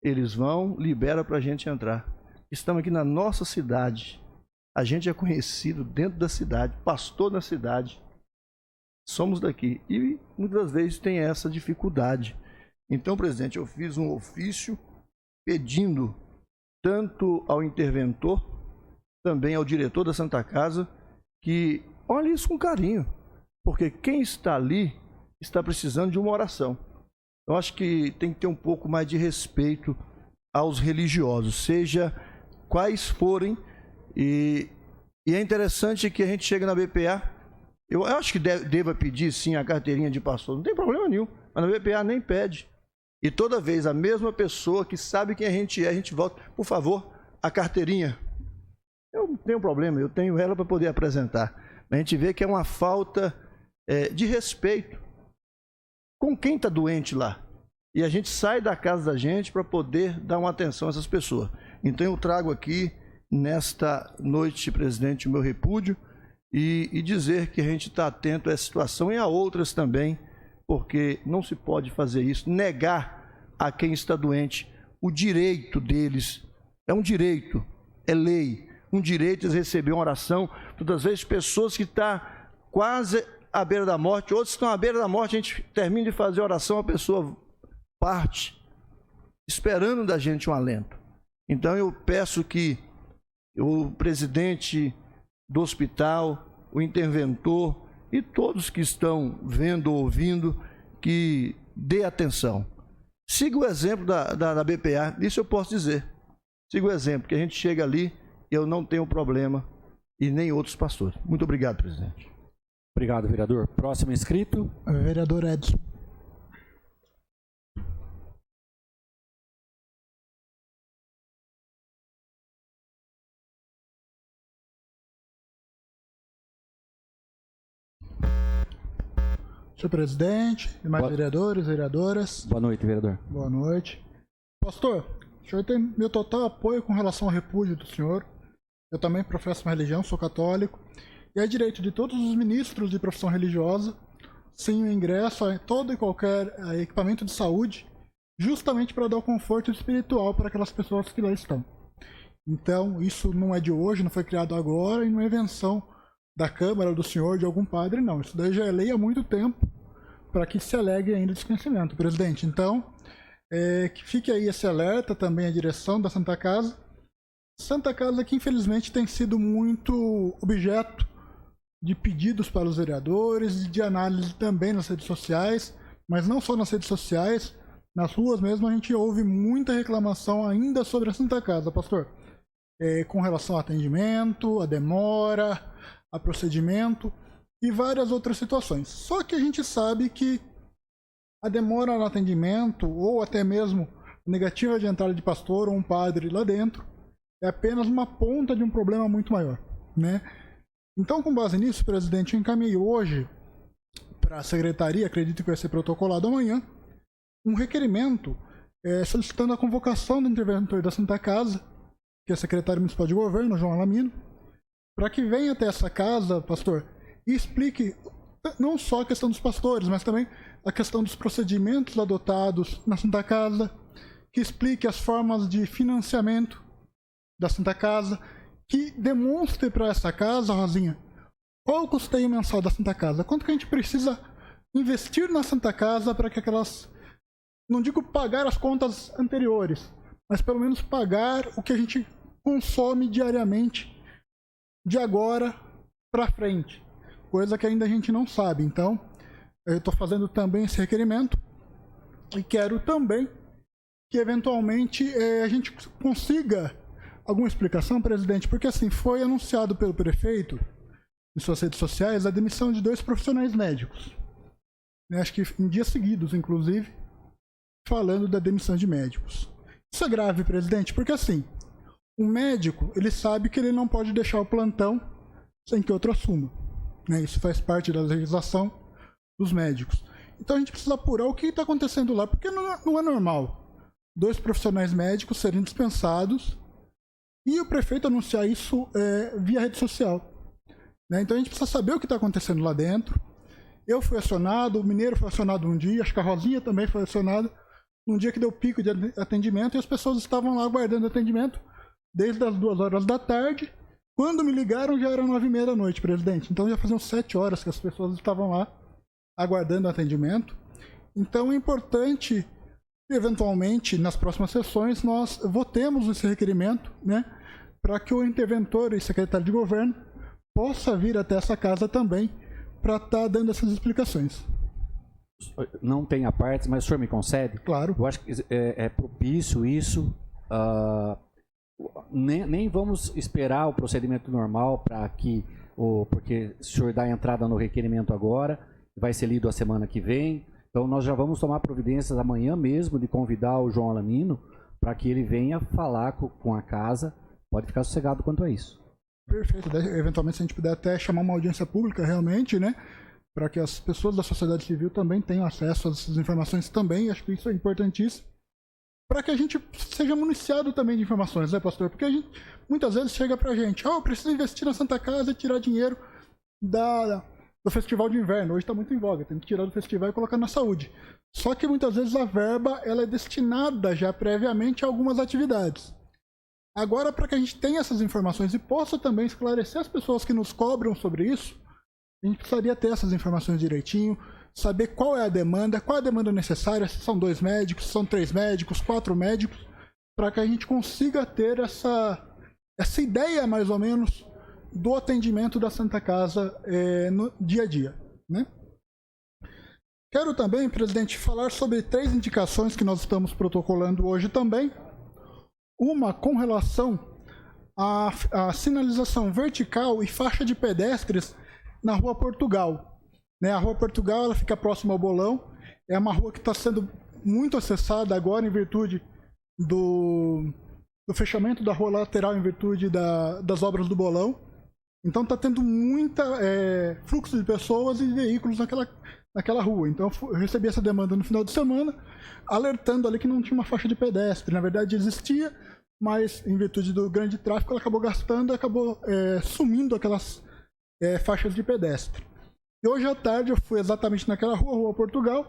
eles vão, liberam para a gente entrar. Estamos aqui na nossa cidade. A gente é conhecido dentro da cidade, pastor na cidade. Somos daqui. E muitas vezes tem essa dificuldade. Então, presidente, eu fiz um ofício pedindo tanto ao interventor, também ao diretor da Santa Casa, que olhe isso com carinho. Porque quem está ali está precisando de uma oração. Eu acho que tem que ter um pouco mais de respeito aos religiosos, seja quais forem. E é interessante que a gente chega na BPA, eu acho que deva pedir sim a carteirinha de pastor, não tem problema nenhum, mas na BPA nem pede. E toda vez a mesma pessoa que sabe quem a gente volta, por favor, a carteirinha. Eu não tenho problema, eu tenho ela para poder apresentar. Mas a gente vê que é uma falta de respeito com quem está doente lá. E a gente sai da casa da gente para poder dar uma atenção a essas pessoas. Então eu trago aqui, nesta noite, presidente, o meu repúdio e dizer que a gente está atento a essa situação e a outras também, porque não se pode fazer isso, negar a quem está doente o direito deles. É um direito, é lei, um direito de receber uma oração. Todas as vezes pessoas que estão quase à beira da morte, outros estão à beira da morte, a gente termina de fazer a oração, a pessoa parte, esperando da gente um alento. Então eu peço que o presidente do hospital, o interventor e todos que estão vendo ou ouvindo, que dê atenção. Siga o exemplo da BPA, isso eu posso dizer. Siga o exemplo, que a gente chega ali, eu não tenho problema, e nem outros pastores. Muito obrigado, presidente. Obrigado, vereador. Próximo inscrito. Vereador Edson. Senhor presidente, demais vereadores, vereadoras. Boa noite, vereador. Boa noite. Pastor, o senhor tem meu total apoio com relação ao repúdio do senhor. Eu também professo uma religião, sou católico. E é direito de todos os ministros de profissão religiosa, sim, o ingresso a todo e qualquer equipamento de saúde justamente para dar o conforto espiritual para aquelas pessoas que lá estão. Então, isso não é de hoje, não foi criado agora e não é invenção da Câmara, do senhor, de algum padre, não. Isso daí já é lei há muito tempo para que se alegue ainda desconhecimento, presidente. Então, que fique aí esse alerta também à direção da Santa Casa. Santa Casa que infelizmente tem sido muito objeto de pedidos para os vereadores e de análise também nas redes sociais, mas não só nas redes sociais, nas ruas mesmo a gente ouve muita reclamação ainda sobre a Santa Casa, pastor, com relação ao atendimento, a demora, a procedimento e várias outras situações. Só que a gente sabe que a demora no atendimento ou até mesmo a negativa de entrada de pastor ou um padre lá dentro é apenas uma ponta de um problema muito maior, né? Então, com base nisso, presidente, eu encaminhei hoje para a secretaria, acredito que vai ser protocolado amanhã, um requerimento solicitando a convocação do interventor da Santa Casa, que é o secretário municipal de governo, João Alamino, para que venha até essa casa, pastor, e explique não só a questão dos pastores, mas também a questão dos procedimentos adotados na Santa Casa, que explique as formas de financiamento da Santa Casa, que demonstre para essa casa, Rosinha, qual o custeio mensal da Santa Casa, quanto que a gente precisa investir na Santa Casa para que aquelas, não digo pagar as contas anteriores, mas pelo menos pagar o que a gente consome diariamente de agora para frente, coisa que ainda a gente não sabe. Então, eu estou fazendo também esse requerimento e quero também que eventualmente a gente consiga alguma explicação, presidente, porque assim, foi anunciado pelo prefeito em suas redes sociais a demissão de 2 profissionais médicos, né, acho que em dias seguidos, inclusive, falando da demissão de médicos. Isso é grave, presidente, porque assim, o médico, ele sabe que ele não pode deixar o plantão sem que outro assuma, né? Isso faz parte da legislação dos médicos. Então a gente precisa apurar o que está acontecendo lá, porque não é normal 2 profissionais médicos serem dispensados e o prefeito anunciar isso via rede social, né? Então a gente precisa saber o que está acontecendo lá dentro. Eu fui acionado, o Mineiro foi acionado um dia, acho que a Rosinha também foi acionada, num dia que deu pico de atendimento e as pessoas estavam lá aguardando atendimento desde as 2 horas da tarde. Quando me ligaram já eram 9h30 da noite, presidente. Então já faziam 7 horas que as pessoas estavam lá aguardando atendimento. Então é importante, eventualmente, nas próximas sessões, nós votemos esse requerimento, né, para que o interventor e secretário de governo possa vir até essa casa também para estar dando essas explicações. Não tem a parte, mas o senhor me concede? Claro. Eu acho que é propício isso. Nem vamos esperar o procedimento normal para que, porque o senhor dá entrada no requerimento agora, vai ser lido a semana que vem. Então nós já vamos tomar providências amanhã mesmo de convidar o João Alamino para que ele venha falar com a casa. Pode ficar sossegado quanto a isso. Perfeito. Eventualmente, se a gente puder até chamar uma audiência pública realmente, né, para que as pessoas da sociedade civil também tenham acesso a essas informações também, acho que isso é importantíssimo, para que a gente seja municiado também de informações, né, pastor? Porque a gente muitas vezes chega para a gente, eu preciso investir na Santa Casa e tirar dinheiro do festival de inverno. Hoje está muito em voga, tem que tirar do festival e colocar na saúde. Só que muitas vezes a verba ela é destinada já previamente a algumas atividades. Agora, para que a gente tenha essas informações e possa também esclarecer as pessoas que nos cobram sobre isso, a gente precisaria ter essas informações direitinho, saber qual é a demanda necessária, se são 2 médicos, se são 3 médicos, 4 médicos, para que a gente consiga ter essa ideia, mais ou menos, do atendimento da Santa Casa no dia a dia, né? Quero também, presidente, falar sobre 3 indicações que nós estamos protocolando hoje também. Uma com relação à sinalização vertical e faixa de pedestres na Rua Portugal, né? A Rua Portugal ela fica próxima ao Bolão, é uma rua que está sendo muito acessada agora em virtude do fechamento da rua lateral em virtude das obras do Bolão. Então está tendo muita fluxo de pessoas e veículos naquela rua. Então eu recebi essa demanda no final de semana, alertando ali que não tinha uma faixa de pedestre. Na verdade existia, mas em virtude do grande tráfego ela acabou gastando e acabou sumindo aquelas faixas de pedestre. E hoje à tarde eu fui exatamente naquela rua, Rua Portugal,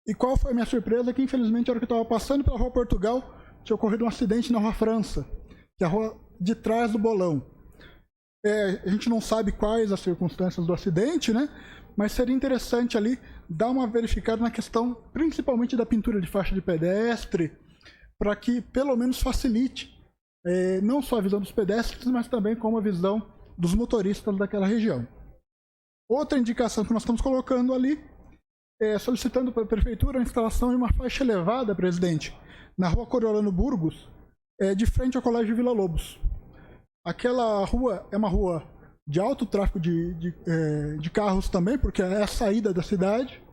E qual foi a minha surpresa? Que infelizmente, na hora que eu estava passando pela Rua Portugal, tinha ocorrido um acidente na Rua França, que é a rua de trás do Bolão. A gente não sabe quais as circunstâncias do acidente, né? Mas seria interessante ali dar uma verificada na questão, principalmente da pintura de faixa de pedestre, para que pelo menos facilite não só a visão dos pedestres, mas também como a visão dos motoristas daquela região. Outra indicação que nós estamos colocando ali é solicitando para a Prefeitura a instalação de uma faixa elevada, presidente, na Rua Coriolano Burgos, de frente ao Colégio Vila Lobos. Aquela rua é uma rua de alto tráfego de carros também, porque é a saída da cidade,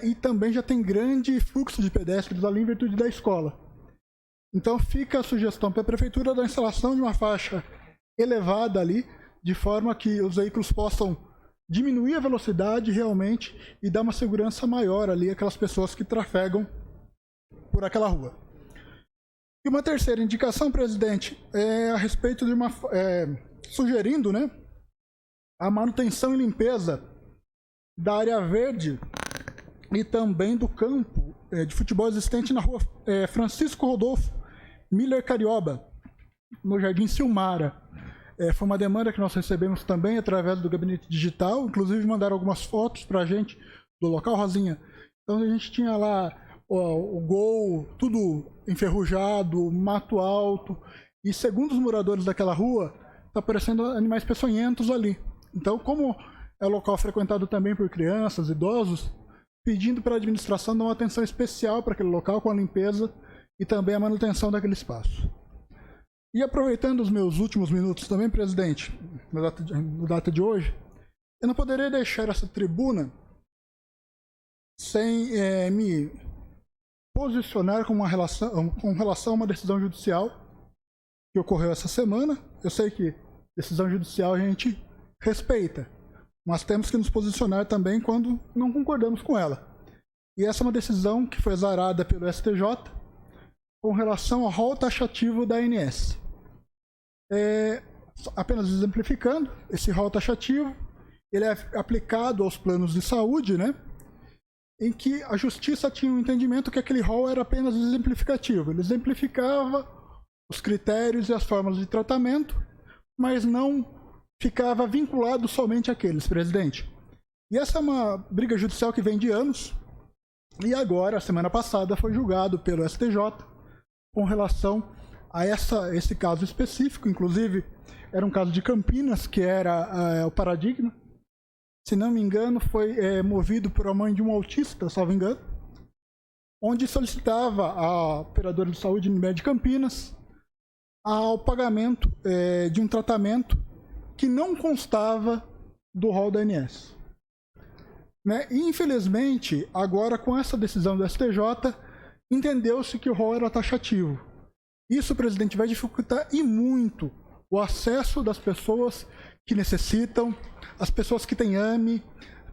e também já tem grande fluxo de pedestres ali em virtude da escola. Então fica a sugestão para a Prefeitura da instalação de uma faixa elevada ali, de forma que os veículos possam diminuir a velocidade realmente e dar uma segurança maior ali àquelas pessoas que trafegam por aquela rua. E uma terceira indicação, presidente, é a respeito de uma... sugerindo, né, a manutenção e limpeza da área verde e também do campo de futebol existente na rua Francisco Rodolfo Miller Carioba, no Jardim Silmara. Foi uma demanda que nós recebemos também através do gabinete digital, inclusive mandaram algumas fotos para a gente do local, Rosinha. Então a gente tinha lá o gol, tudo enferrujado, mato alto, e segundo os moradores daquela rua, está aparecendo animais peçonhentos ali. Então, como é local frequentado também por crianças, idosos, pedindo para a administração dar uma atenção especial para aquele local com a limpeza e também a manutenção daquele espaço. E aproveitando os meus últimos minutos também, presidente, na data de hoje, eu não poderia deixar essa tribuna sem me posicionar com relação a uma decisão judicial que ocorreu essa semana. Eu sei que decisão judicial a gente respeita, mas temos que nos posicionar também quando não concordamos com ela. E essa é uma decisão que foi exarada pelo STJ com relação ao rol taxativo da ANS. Apenas exemplificando, esse rol taxativo ele é aplicado aos planos de saúde, né, em que a justiça tinha um entendimento que aquele rol era apenas exemplificativo. Ele exemplificava os critérios e as formas de tratamento, mas não ficava vinculado somente àqueles, presidente. E essa é uma briga judicial que vem de anos, e agora, semana passada, foi julgado pelo STJ com relação a esse caso específico. Inclusive, era um caso de Campinas, que era o paradigma. Se não me engano, foi movido por uma mãe de um autista, salvo engano, onde solicitava a operadora de saúde Unimed de Campinas ao pagamento de um tratamento que não constava do rol da ANS. Né? E, infelizmente, agora com essa decisão do STJ, entendeu-se que o rol era taxativo. Isso, presidente, vai dificultar e muito o acesso das pessoas que necessitam, as pessoas que têm AME,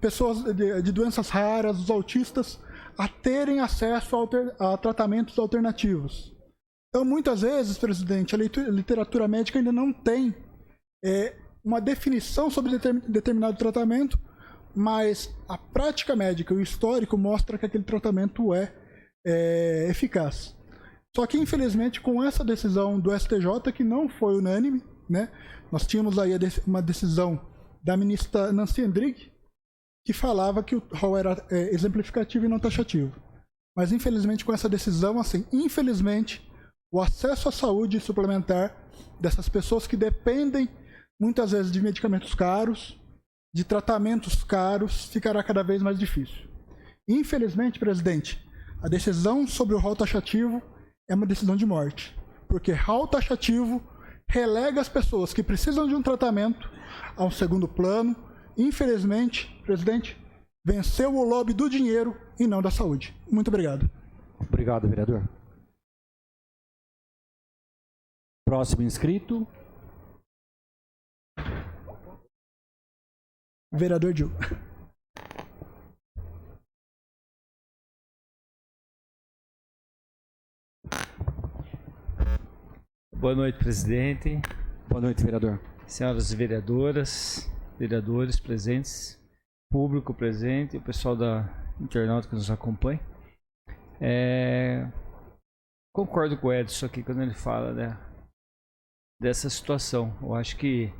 pessoas de doenças raras, os autistas, a terem acesso a tratamentos alternativos. Então, muitas vezes, presidente, a literatura médica ainda não tem uma definição sobre determinado tratamento, mas a prática médica e o histórico mostra que aquele tratamento é eficaz. Só que, infelizmente, com essa decisão do STJ, que não foi unânime, né, nós tínhamos aí uma decisão da ministra Nancy Endrich, que falava que o rol era exemplificativo e não taxativo. Mas, infelizmente, com essa decisão, assim, infelizmente, o acesso à saúde suplementar dessas pessoas que dependem, muitas vezes, de medicamentos caros, de tratamentos caros, ficará cada vez mais difícil. Infelizmente, presidente, a decisão sobre o rol taxativo é uma decisão de morte, porque rol taxativo relega as pessoas que precisam de um tratamento a um segundo plano. Infelizmente, presidente, venceu o lobby do dinheiro e não da saúde. Muito obrigado. Obrigado, vereador. Próximo inscrito. Vereador Gil. Boa noite, presidente. Boa noite, vereador. Senhoras vereadoras, vereadores presentes, público presente, o pessoal da internauta que nos acompanha. Concordo com o Edson aqui quando ele fala, né, dessa situação. Eu acho que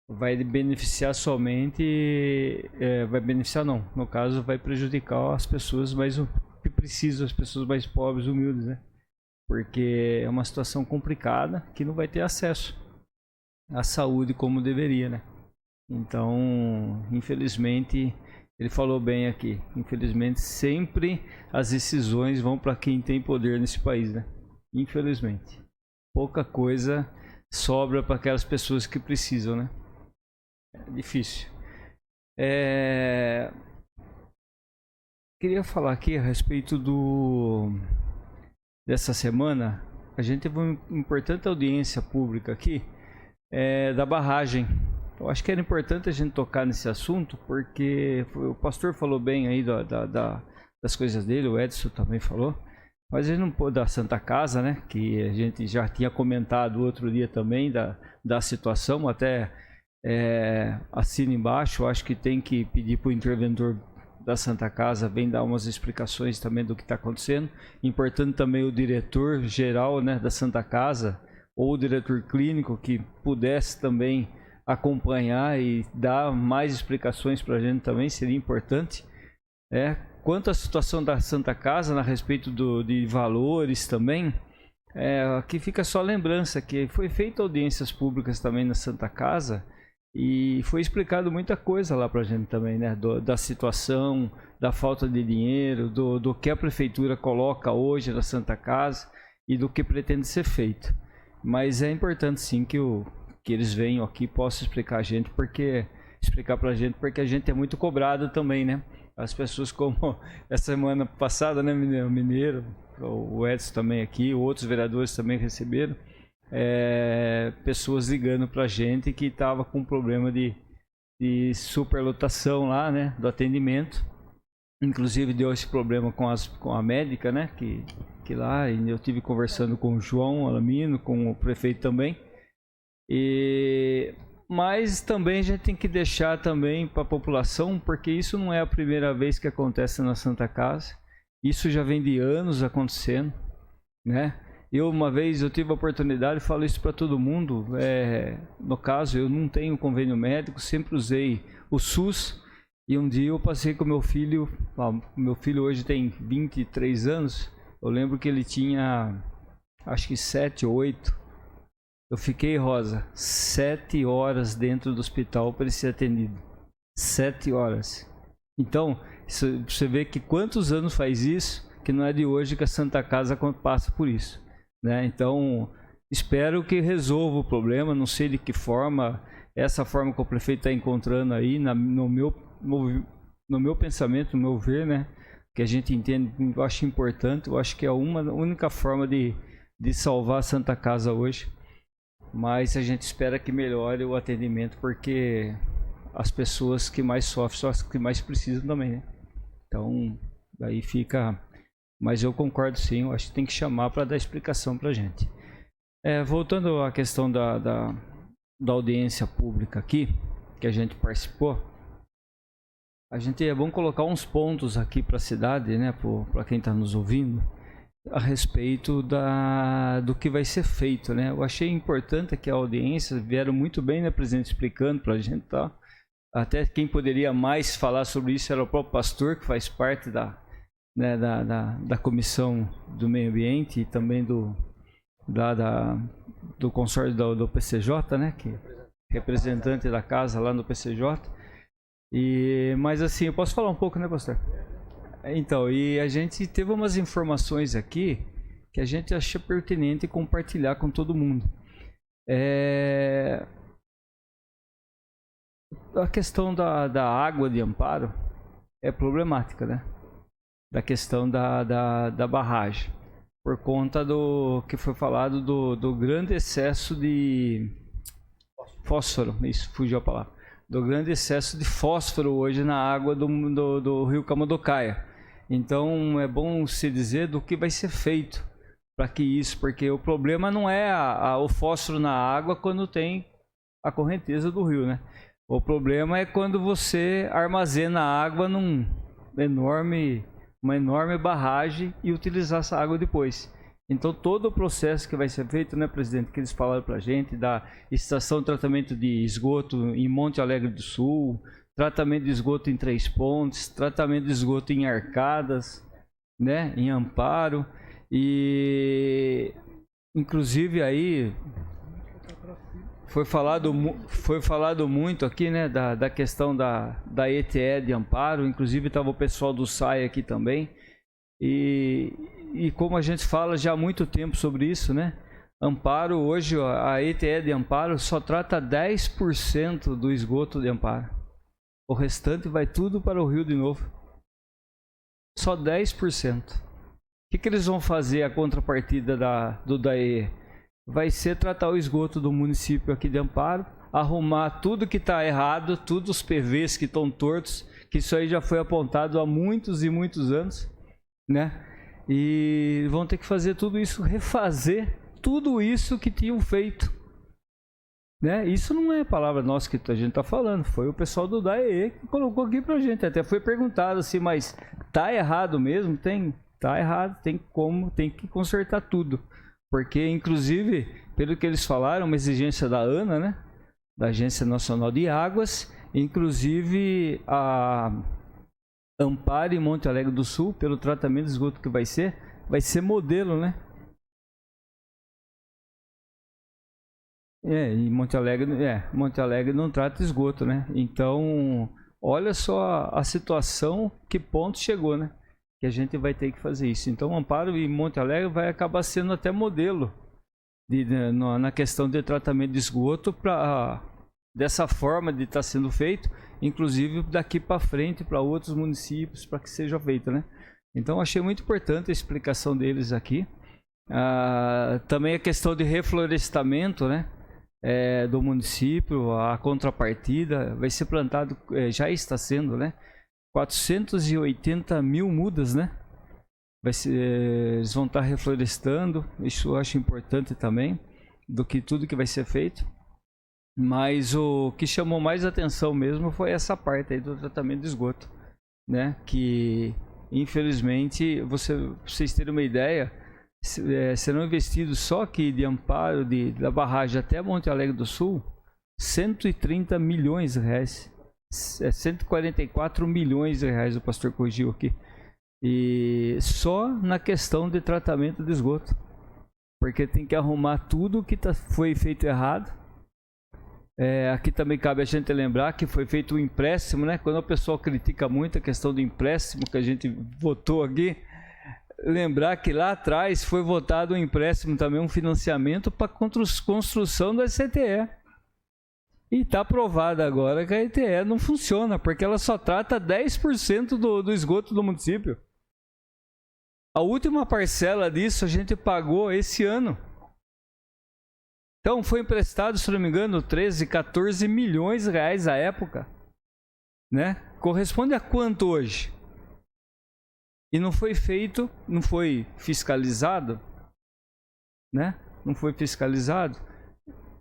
vai beneficiar somente, vai beneficiar não, no caso vai prejudicar as pessoas mais que precisam, as pessoas mais pobres, humildes, né? Porque é uma situação complicada que não vai ter acesso à saúde como deveria, né? Então, infelizmente, ele falou bem aqui, infelizmente sempre as decisões vão para quem tem poder nesse país, né? Infelizmente. Pouca coisa sobra para aquelas pessoas que precisam, né? É difícil. Queria falar aqui a respeito dessa semana. A gente teve uma importante audiência pública aqui da barragem. Eu acho que era importante a gente tocar nesse assunto, porque o pastor falou bem aí das coisas dele, o Edson também falou, mas ele não pôde, da Santa Casa, né, que a gente já tinha comentado outro dia também da situação, até assina embaixo. Eu acho que tem que pedir para o interventor da Santa Casa vir dar umas explicações também do que está acontecendo. Importante também o diretor geral, né, da Santa Casa, ou o diretor clínico, que pudesse também acompanhar e dar mais explicações para a gente também, seria importante. Quanto à situação da Santa Casa, a respeito de valores também, aqui fica só lembrança que foi feita audiências públicas também na Santa Casa e foi explicado muita coisa lá para a gente também, né? Da situação, da falta de dinheiro, do que a prefeitura coloca hoje na Santa Casa e do que pretende ser feito. Mas é importante sim que eles venham aqui e possam explicar para a gente, porque a gente é muito cobrado também, né? As pessoas, como essa semana passada, né, o Mineiro, o Edson também aqui, outros vereadores também receberam, pessoas ligando para a gente que estava com problema de superlotação lá, né, do atendimento. Inclusive deu esse problema com a médica, né, que lá, e eu tive conversando com o João Alamino, com o prefeito também. Mas também a gente tem que deixar também para a população, porque isso não é a primeira vez que acontece na Santa Casa. Isso já vem de anos acontecendo, né? Uma vez eu tive a oportunidade, falo isso para todo mundo, no caso eu não tenho convênio médico, sempre usei o SUS, e um dia eu passei com meu filho hoje tem 23 anos, eu lembro que ele tinha acho que 7 ou 8. Eu fiquei, Rosa, 7 horas dentro do hospital para ele ser atendido. 7 horas. Então, você vê que quantos anos faz isso, que não é de hoje que a Santa Casa passa por isso, né? Então, espero que resolva o problema, não sei de que forma, essa forma que o prefeito está encontrando aí, no meu pensamento, no meu ver, né? Que a gente entende, eu acho importante, eu acho que é a única forma de salvar a Santa Casa hoje. Mas a gente espera que melhore o atendimento, porque as pessoas que mais sofrem são as que mais precisam também, né? Então, daí fica... Mas eu concordo sim, eu acho que tem que chamar para dar explicação para a gente. Voltando à questão da audiência pública aqui, que a gente participou, vamos colocar uns pontos aqui para a cidade, né? Para quem está nos ouvindo, a respeito do que vai ser feito, né? Eu achei importante que a audiência vieram muito bem, né, presidente, explicando para a gente, tá? Até quem poderia mais falar sobre isso era o próprio pastor, que faz parte da comissão do meio ambiente e também do consórcio do PCJ, né? Que é representante da casa lá no PCJ. Mas assim, eu posso falar um pouco, né, pastor? Então, e a gente teve umas informações aqui que a gente acha pertinente compartilhar com todo mundo. A questão da água de Amparo é problemática, né? Da questão da barragem, por conta do que foi falado do grande excesso de fósforo, isso, fugiu a palavra, do grande excesso de fósforo hoje na água do rio Camanducaia. Então é bom se dizer do que vai ser feito para que isso, porque o problema não é o fósforo na água quando tem a correnteza do rio, né? O problema é quando você armazena a água uma enorme barragem e utilizar essa água depois. Então todo o processo que vai ser feito, né, presidente, que eles falaram para a gente, da estação de tratamento de esgoto em Monte Alegre do Sul, tratamento de esgoto em Três Pontes, tratamento de esgoto em Arcadas, né, em Amparo, e inclusive aí foi falado muito aqui, né, da questão da ETE de Amparo, inclusive estava o pessoal do SAI aqui também, e como a gente fala já há muito tempo sobre isso, né, Amparo hoje, a ETE de Amparo só trata 10% do esgoto de Amparo, o restante vai tudo para o rio de novo, só 10%. O que eles vão fazer a contrapartida do DAE? Vai ser tratar o esgoto do município aqui de Amparo, arrumar tudo que está errado, todos os PVs que estão tortos, que isso aí já foi apontado há muitos e muitos anos, né? E vão ter que fazer tudo isso, refazer tudo isso que tinham feito, né? Isso não é palavra nossa que a gente está falando, foi o pessoal do DAE que colocou aqui para a gente. Até foi perguntado assim, mas tá errado mesmo? Tá errado, tem que consertar tudo. Porque, inclusive, pelo que eles falaram, uma exigência da ANA, né? Da Agência Nacional de Águas, inclusive a Amparo e Monte Alegre do Sul, pelo tratamento de esgoto que vai ser modelo, né? E Monte Alegre não trata esgoto, né? Então, olha só a situação, que ponto chegou, né? Que a gente vai ter que fazer isso. Então, Amparo e Monte Alegre vai acabar sendo até modelo na questão de tratamento de esgoto, dessa forma de estar sendo feito, inclusive daqui para frente para outros municípios, para que seja feito, né? Então, achei muito importante a explicação deles aqui. Também a questão de reflorestamento, né? Do município, a contrapartida vai ser plantado, já está sendo, né? 480 mil mudas, né? Eles vão estar reflorestando, isso eu acho importante também, tudo que vai ser feito. Mas o que chamou mais atenção mesmo foi essa parte aí do tratamento de esgoto, né? Que, infelizmente, vocês terem uma ideia, serão investidos só aqui de Amparo, da barragem até Monte Alegre do Sul, 130 milhões de reais. 144 milhões de reais, o pastor corrigiu aqui. E só na questão de tratamento de esgoto. Porque tem que arrumar tudo que foi feito errado. Aqui também cabe a gente lembrar que foi feito um empréstimo, né? Quando o pessoal critica muito a questão do empréstimo que a gente votou aqui, lembrar que lá atrás foi votado um empréstimo também, um financiamento para construção da CTE. E está provado agora que a ETE não funciona, porque ela só trata 10% do esgoto do município. A última parcela disso a gente pagou esse ano. Então foi emprestado, se não me engano, 13, 14 milhões de reais à época, né? Corresponde a quanto hoje? E não foi feito, não foi fiscalizado, né? Não foi fiscalizado.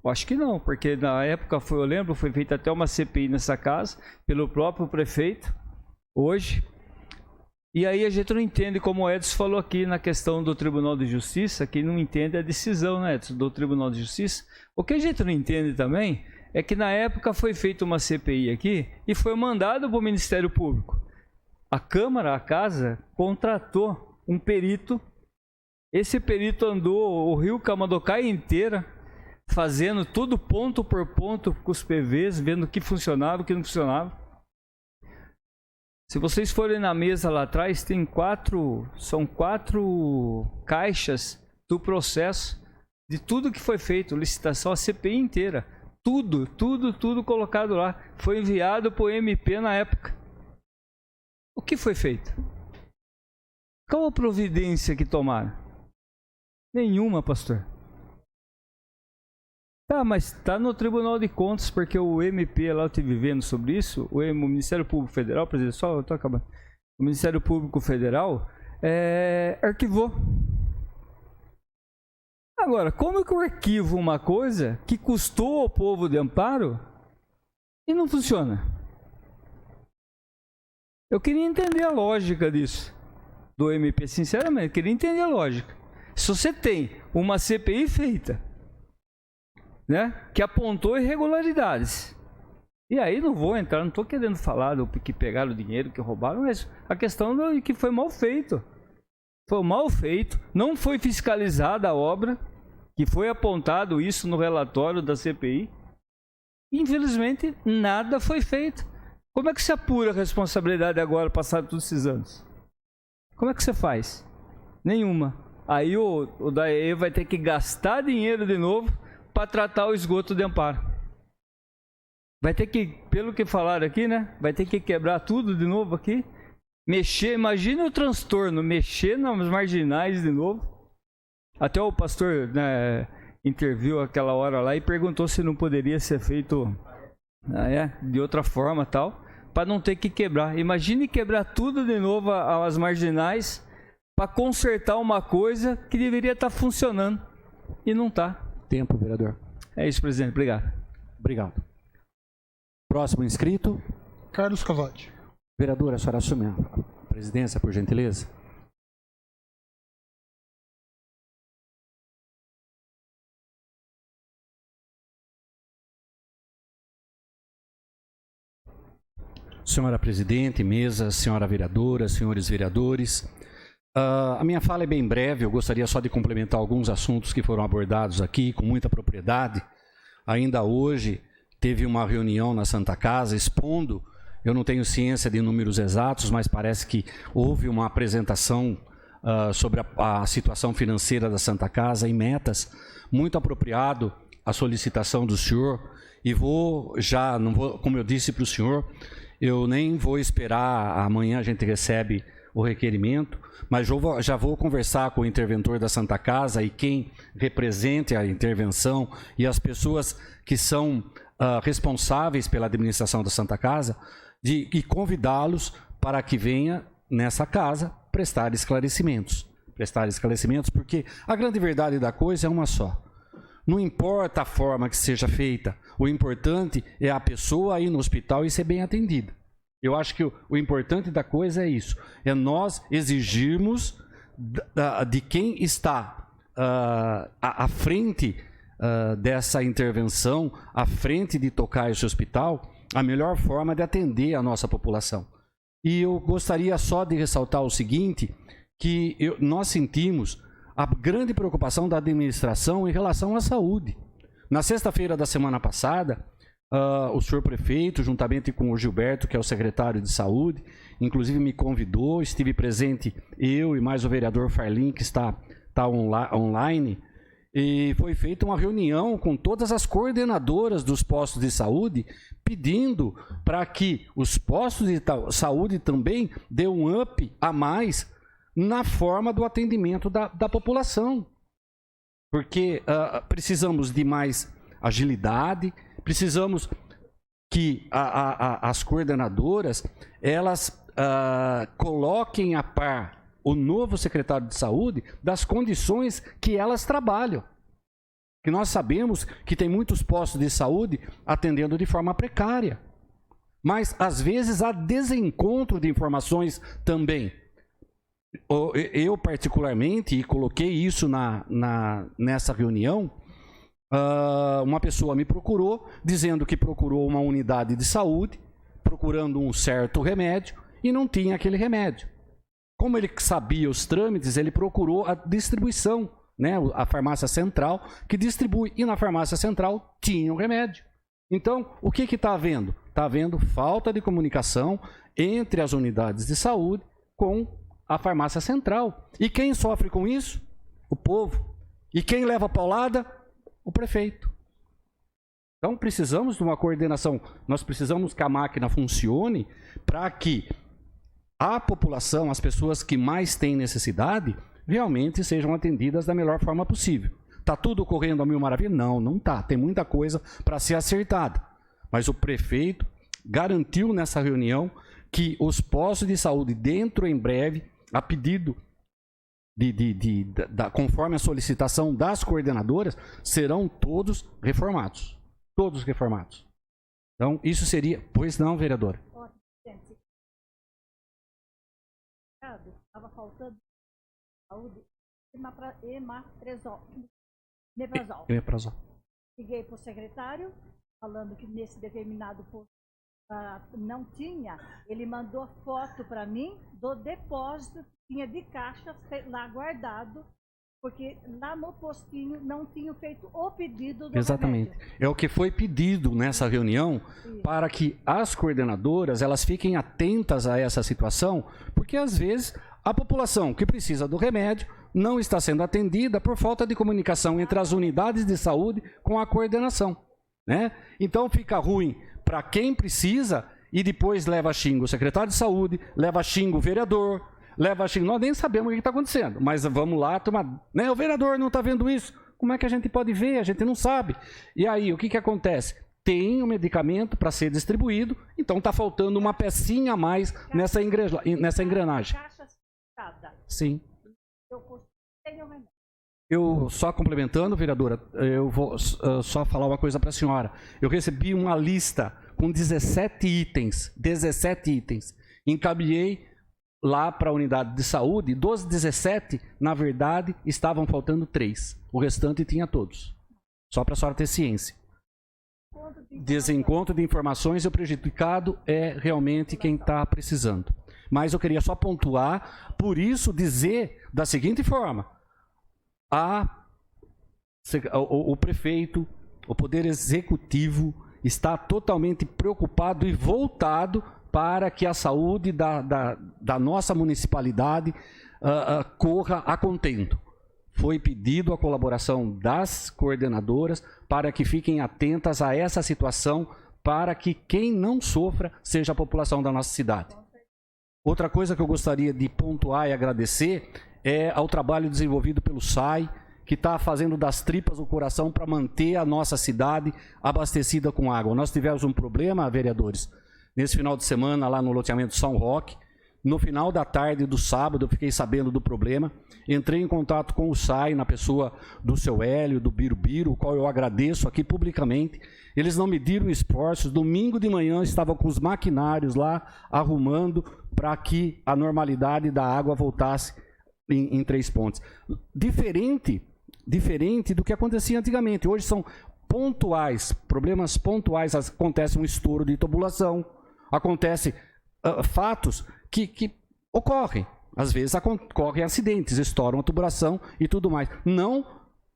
Acho que não, porque na época, eu lembro, foi feita até uma CPI nessa casa, pelo próprio prefeito, hoje. E aí a gente não entende, como o Edson falou aqui na questão do Tribunal de Justiça, que não entende a decisão, né, Edson, do Tribunal de Justiça. O que a gente não entende também é que na época foi feita uma CPI aqui e foi mandado para o Ministério Público. A Câmara, a Casa, contratou um perito. Esse perito andou o rio Camandocai inteira, fazendo tudo ponto por ponto com os PVs, vendo o que funcionava, o que não funcionava. Se vocês forem na mesa lá atrás, são quatro caixas do processo de tudo que foi feito, licitação, a CPI inteira. Tudo colocado lá. Foi enviado para o MP na época. O que foi feito? Qual a providência que tomaram? Nenhuma, pastor. Tá, mas está no Tribunal de Contas, porque o MP lá, eu estive vendo sobre isso, o Ministério Público Federal, presidente, só eu estou acabando. O Ministério Público Federal arquivou. Agora, como que eu arquivo uma coisa que custou ao povo de Amparo e não funciona? Eu queria entender a lógica disso, do MP, sinceramente, queria entender a lógica. Se você tem uma CPI feita, né, que apontou irregularidades, e aí não vou entrar, não estou querendo falar do que pegaram o dinheiro, que roubaram, mas a questão é que foi mal feito. Foi mal feito, não foi fiscalizada a obra, que foi apontado isso no relatório da CPI. Infelizmente, nada foi feito. Como é que se apura a responsabilidade agora, passado todos esses anos? Como é que você faz? Nenhuma. Aí o DAE vai ter que gastar dinheiro de novo para tratar o esgoto de Amparo. Vai ter que, pelo que falaram aqui, né? Vai ter que quebrar tudo de novo aqui. Mexer, imagina o transtorno, mexer nas marginais de novo. Até o pastor, né, interviu aquela hora lá e perguntou se não poderia ser feito de outra forma, tal, para não ter que quebrar. Imagine quebrar tudo de novo as marginais para consertar uma coisa que deveria estar funcionando e não está. Tempo, vereador. É isso, presidente. Obrigado. Obrigado. Próximo inscrito. Carlos Cavati. Vereadora, a senhora assume a presidência, por gentileza. Senhora presidente, mesa, senhora vereadora, senhores vereadores, a minha fala é bem breve, eu gostaria só de complementar alguns assuntos que foram abordados aqui com muita propriedade. Ainda hoje teve uma reunião na Santa Casa expondo, eu não tenho ciência de números exatos, mas parece que houve uma apresentação sobre a situação financeira da Santa Casa e metas, muito apropriado a solicitação do senhor, e não vou, como eu disse para o senhor, eu nem vou esperar, amanhã a gente recebe o requerimento, mas já vou conversar com o interventor da Santa Casa e quem represente a intervenção e as pessoas que são responsáveis pela administração da Santa Casa, e convidá-los para que venha nessa casa prestar esclarecimentos, porque a grande verdade da coisa é uma só. Não importa a forma que seja feita, o importante é a pessoa ir no hospital e ser bem atendida. Eu acho que o importante da coisa é isso, é nós exigirmos de quem está à frente dessa intervenção, à frente de tocar esse hospital, a melhor forma de atender a nossa população. E eu gostaria só de ressaltar o seguinte, que nós sentimos a grande preocupação da administração em relação à saúde. Na sexta-feira da semana passada, o senhor prefeito, juntamente com o Gilberto, que é o secretário de saúde, inclusive me convidou, estive presente eu e mais o vereador Farlim, que está online, e foi feita uma reunião com todas as coordenadoras dos postos de saúde, pedindo para que os postos de saúde também dêem um up a mais na forma do atendimento da população. Porque precisamos de mais agilidade, precisamos que as coordenadoras, elas coloquem a par o novo secretário de saúde das condições que elas trabalham. Que nós sabemos que tem muitos postos de saúde atendendo de forma precária. Mas, às vezes, há desencontro de informações também. Eu, particularmente, e coloquei isso nessa reunião, uma pessoa me procurou, dizendo que procurou uma unidade de saúde, procurando um certo remédio, e não tinha aquele remédio. Como ele sabia os trâmites, ele procurou a distribuição, né, a farmácia central, que distribui, e na farmácia central tinha o remédio. Então, o que está havendo? Está havendo falta de comunicação entre as unidades de saúde com a farmácia central. E quem sofre com isso? O povo. E quem leva a paulada? O prefeito. Então, precisamos de uma coordenação. Nós precisamos que a máquina funcione para que a população, as pessoas que mais têm necessidade, realmente sejam atendidas da melhor forma possível. Está tudo correndo a mil maravilhas? Não, não está. Tem muita coisa para ser acertada. Mas o prefeito garantiu nessa reunião que os postos de saúde dentro em breve, a pedido, conforme a solicitação das coordenadoras, serão todos reformados. Todos reformados. Então, isso seria... Pois não, vereadora? estava faltando saúde, Emeprazol. Liguei para o secretário, falando que nesse determinado posto não tinha. Ele mandou foto para mim do depósito que tinha de caixas lá guardado, porque lá no postinho não tinham feito o pedido do Exatamente. remédio. É o que foi pedido nessa reunião, para que as coordenadoras elas fiquem atentas a essa situação, porque às vezes a população que precisa do remédio não está sendo atendida por falta de comunicação entre as unidades de saúde com a coordenação, né? Então fica ruim para quem precisa e depois leva xingo o secretário de saúde, leva xingo o vereador, leva xingo... Nós nem sabemos o que está acontecendo, mas vamos lá tomar... Né? O vereador não está vendo isso. Como é que a gente pode ver? A gente não sabe. E aí, o que acontece? Tem um medicamento para ser distribuído, então está faltando uma pecinha a mais nessa engrenagem. Sim. Eu, só complementando, vereadora, eu vou só falar uma coisa para a senhora. Eu recebi uma lista com 17 itens, encaminhei lá para a unidade de saúde. Dos 17, na verdade, estavam faltando 3. O restante tinha todos. Só para a senhora ter ciência. Desencontro de informações e o prejudicado é realmente quem está precisando. Mas eu queria só pontuar, por isso dizer da seguinte forma: o prefeito, o Poder Executivo está totalmente preocupado e voltado para que a saúde da nossa municipalidade corra a contento. Foi pedido a colaboração das coordenadoras para que fiquem atentas a essa situação, para que quem não sofra seja a população da nossa cidade. Outra coisa que eu gostaria de pontuar e agradecer é ao trabalho desenvolvido pelo SAI, que está fazendo das tripas o coração para manter a nossa cidade abastecida com água. Nós tivemos um problema, vereadores, nesse final de semana lá no loteamento São Roque. No final da tarde do sábado eu fiquei sabendo do problema, entrei em contato com o SAI, na pessoa do seu Hélio, do Birubiru, o qual eu agradeço aqui publicamente. Eles não mediram esforços, domingo de manhã estavam com os maquinários lá arrumando para que a normalidade da água voltasse em 3 pontos. Diferente do que acontecia antigamente. Hoje são pontuais, problemas pontuais, acontece um estouro de tubulação, acontece fatos que ocorrem. Às vezes ocorrem acidentes, estouram a tubulação e tudo mais. Não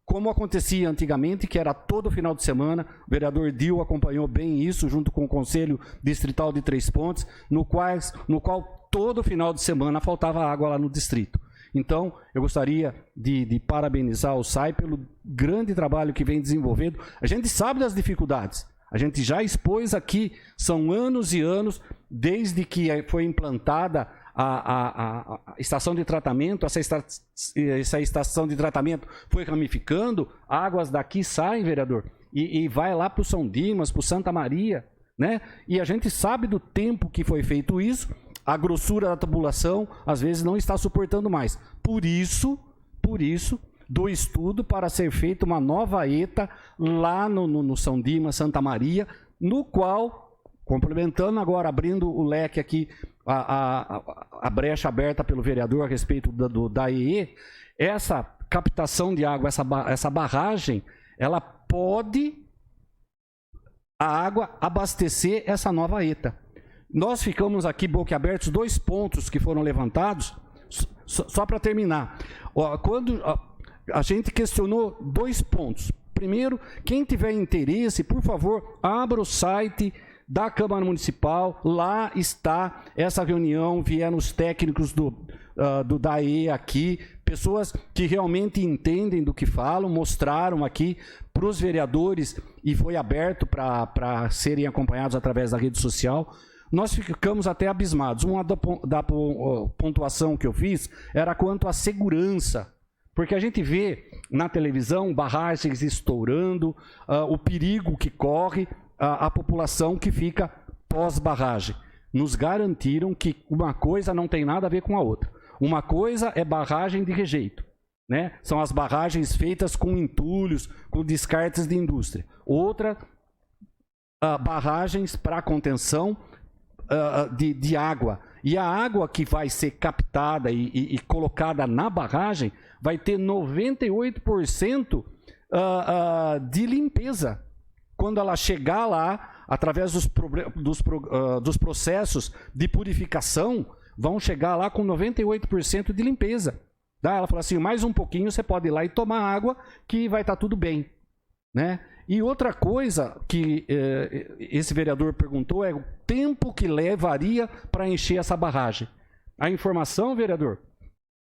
como acontecia antigamente, que era todo final de semana. O vereador Dil acompanhou bem isso, junto com o Conselho Distrital de 3 Pontos, no qual todo final de semana faltava água lá no distrito. Então, eu gostaria de parabenizar o SAI pelo grande trabalho que vem desenvolvendo. A gente sabe das dificuldades, a gente já expôs aqui, são anos e anos, desde que foi implantada a estação de tratamento. Essa estação de tratamento foi ramificando, águas daqui saem, vereador, e vai lá para o São Dimas, para o Santa Maria, né? E a gente sabe do tempo que foi feito isso. A grossura da tubulação, às vezes, não está suportando mais. Por isso, do estudo para ser feita uma nova ETA lá no São Dimas, Santa Maria, no qual, complementando agora, abrindo o leque aqui, a brecha aberta pelo vereador a respeito da EE, essa captação de água, essa barragem, ela pode, a água, abastecer essa nova ETA. Nós ficamos aqui boquiabertos, 2 pontos que foram levantados, só para terminar. Quando a gente questionou 2 pontos. Primeiro, quem tiver interesse, por favor, abra o site da Câmara Municipal, lá está essa reunião, vieram os técnicos do DAE aqui, pessoas que realmente entendem do que falam, mostraram aqui para os vereadores e foi aberto para serem acompanhados através da rede social. Nós ficamos até abismados. Uma da pontuação que eu fiz era quanto à segurança, porque a gente vê na televisão barragens estourando, o perigo que corre a população que fica pós-barragem. Nos garantiram que uma coisa não tem nada a ver com a outra. Uma coisa é barragem de rejeito, né? São as barragens feitas com entulhos, com descartes de indústria. Outra, barragens para contenção de água. E a água que vai ser captada e colocada na barragem vai ter 98% de limpeza. Quando ela chegar lá, através dos processos de purificação, vão chegar lá com 98% de limpeza. Tá? Ela falou assim, mais um pouquinho você pode ir lá e tomar água que vai estar tudo bem. Né? E outra coisa que esse vereador perguntou é o tempo que levaria para encher essa barragem. A informação, vereador,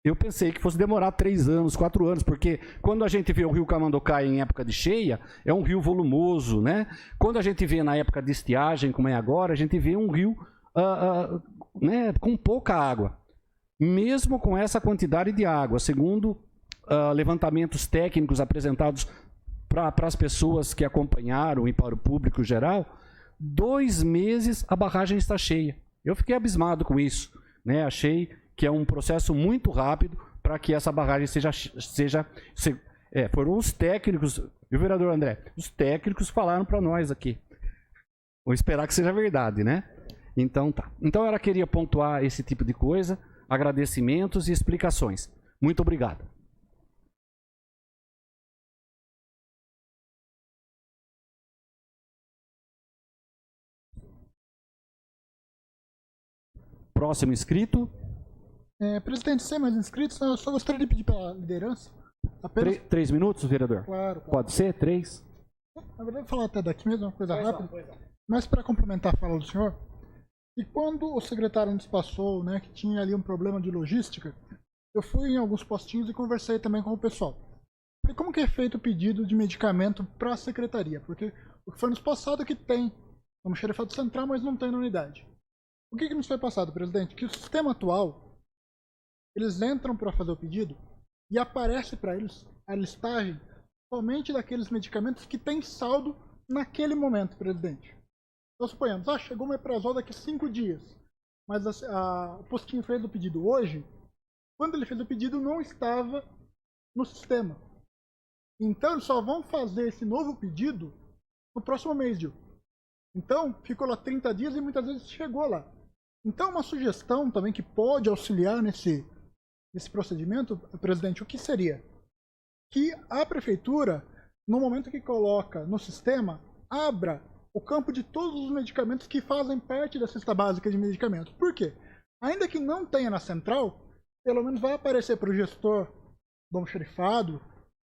eu pensei que fosse demorar 3 anos, 4 anos, porque quando a gente vê o rio Camandocai em época de cheia, é um rio volumoso, né? Quando a gente vê na época de estiagem, como é agora, a gente vê um rio né, com pouca água. Mesmo com essa quantidade de água, segundo levantamentos técnicos apresentados para as pessoas que acompanharam e para o público geral, 2 meses a barragem está cheia. Eu fiquei abismado com isso, né? Achei que é um processo muito rápido para que essa barragem foram os técnicos, e o vereador André, os técnicos falaram para nós aqui. Vou esperar que seja verdade, né? Então tá. Então eu queria pontuar esse tipo de coisa, agradecimentos e explicações. Muito obrigado. Próximo inscrito. Presidente, sem mais inscritos, eu só gostaria de pedir para a liderança. Apenas... 3 minutos, vereador? Claro. Pode ser? 3? Na verdade, vou falar até daqui mesmo, uma coisa rápida. Mas para complementar a fala do senhor, e quando o secretário nos passou, né, que tinha ali um problema de logística, eu fui em alguns postinhos e conversei também com o pessoal. Falei, como que é feito o pedido de medicamento para a secretaria? Porque o que foi nos passado é que tem no almoxarifado central, mas não tem na unidade. O que nos foi passado, presidente? Que o sistema atual, eles entram para fazer o pedido e aparece para eles a listagem somente daqueles medicamentos que tem saldo naquele momento, presidente. Então, suponhamos, chegou o Omeprazol daqui a 5 dias, mas o postinho fez o pedido hoje, quando ele fez o pedido não estava no sistema. Então, eles só vão fazer esse novo pedido no próximo mês, Gil. Então, ficou lá 30 dias e muitas vezes chegou lá. Então, uma sugestão também que pode auxiliar nesse procedimento, presidente, o que seria? Que a prefeitura, no momento que coloca no sistema, abra o campo de todos os medicamentos que fazem parte da cesta básica de medicamentos. Por quê? Ainda que não tenha na central, pelo menos vai aparecer para o gestor do almoxarifado,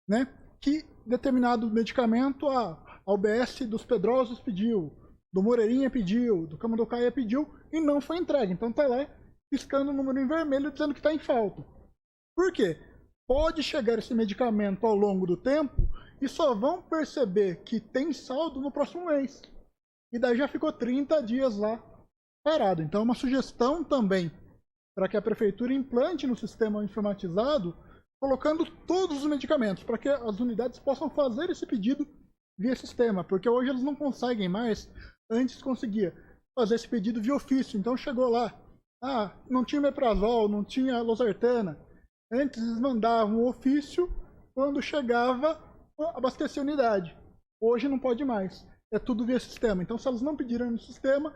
né, que determinado medicamento, a UBS dos Pedrosos pediu, do Moreirinha pediu, do Camandocaia pediu e não foi entregue. Então está lá piscando o número em vermelho dizendo que está em falta. Por quê? Pode chegar esse medicamento ao longo do tempo e só vão perceber que tem saldo no próximo mês. E daí já ficou 30 dias lá parado. Então é uma sugestão também para que a prefeitura implante no sistema informatizado, colocando todos os medicamentos, para que as unidades possam fazer esse pedido via sistema. Porque hoje eles não conseguem mais, antes conseguia fazer esse pedido via ofício. Então chegou lá, não tinha Omeprazol, não tinha Losartana. Antes eles mandavam o ofício, quando chegava, abastecia a unidade. Hoje não pode mais. É tudo via sistema. Então, se elas não pedirem no sistema,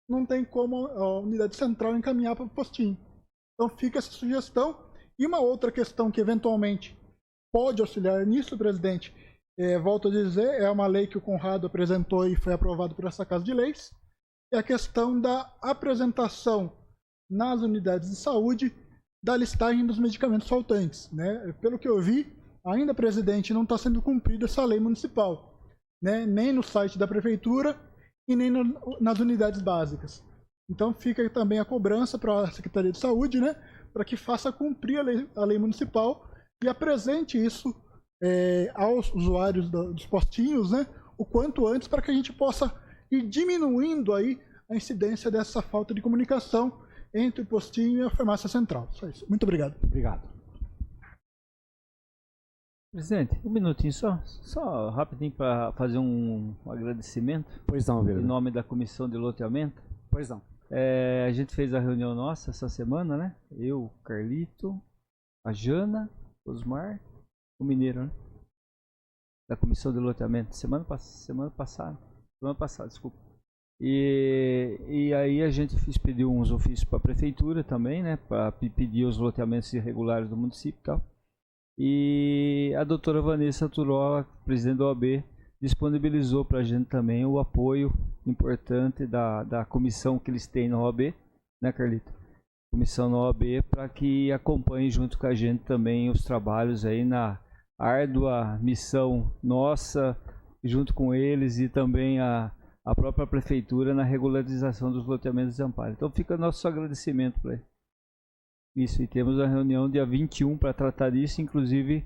não tem como a unidade central encaminhar para o postinho. Então, fica essa sugestão. E uma outra questão que, eventualmente, pode auxiliar nisso, presidente, volto a dizer, é uma lei que o Conrado apresentou e foi aprovado por essa Casa de Leis, é a questão da apresentação nas unidades de saúde da listagem dos medicamentos faltantes, né? Pelo que eu vi, ainda, presidente, não está sendo cumprida essa lei municipal, né? Nem no site da prefeitura e nem nas unidades básicas. Então fica também a cobrança para a Secretaria de Saúde, né? Para que faça cumprir a lei municipal e apresente isso aos usuários dos postinhos, né? O quanto antes, para que a gente possa ir diminuindo aí a incidência dessa falta de comunicação entre o postinho e a farmácia central. Só isso. Muito obrigado. Obrigado. Presidente, um minutinho só rapidinho para fazer um agradecimento. Pois não, vereador. Em nome da Comissão de Loteamento. Pois não. A gente fez a reunião nossa essa semana, né? Eu, o Carlito, a Jana, Osmar, o Mineiro, né? Da Comissão de Loteamento. Semana passada, desculpa. E aí a gente expediu uns ofícios para a prefeitura também, né, para pedir os loteamentos irregulares do município e tal. E a doutora Vanessa Turola, presidente da OAB, disponibilizou para a gente também o apoio importante da comissão que eles têm na OAB, né, Carlito? Comissão na OAB, para que acompanhe junto com a gente também os trabalhos aí na árdua missão nossa, junto com eles e também a própria prefeitura na regularização dos loteamentos de amparo. Então fica nosso agradecimento para isso. E temos a reunião dia 21 para tratar disso, inclusive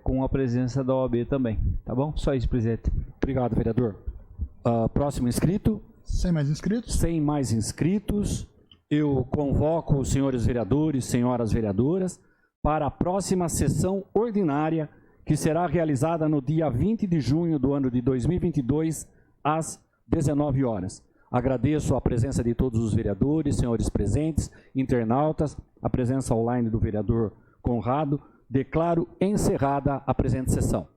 com a presença da OAB também. Tá bom? Só isso, presidente. Obrigado, vereador. Próximo inscrito. Sem mais inscritos? Sem mais inscritos, eu convoco os senhores vereadores, senhoras vereadoras, para a próxima sessão ordinária, que será realizada no dia 20 de junho do ano de 2022, às 19 horas. Agradeço a presença de todos os vereadores, senhores presentes, internautas, a presença online do vereador Conrado. Declaro encerrada a presente sessão.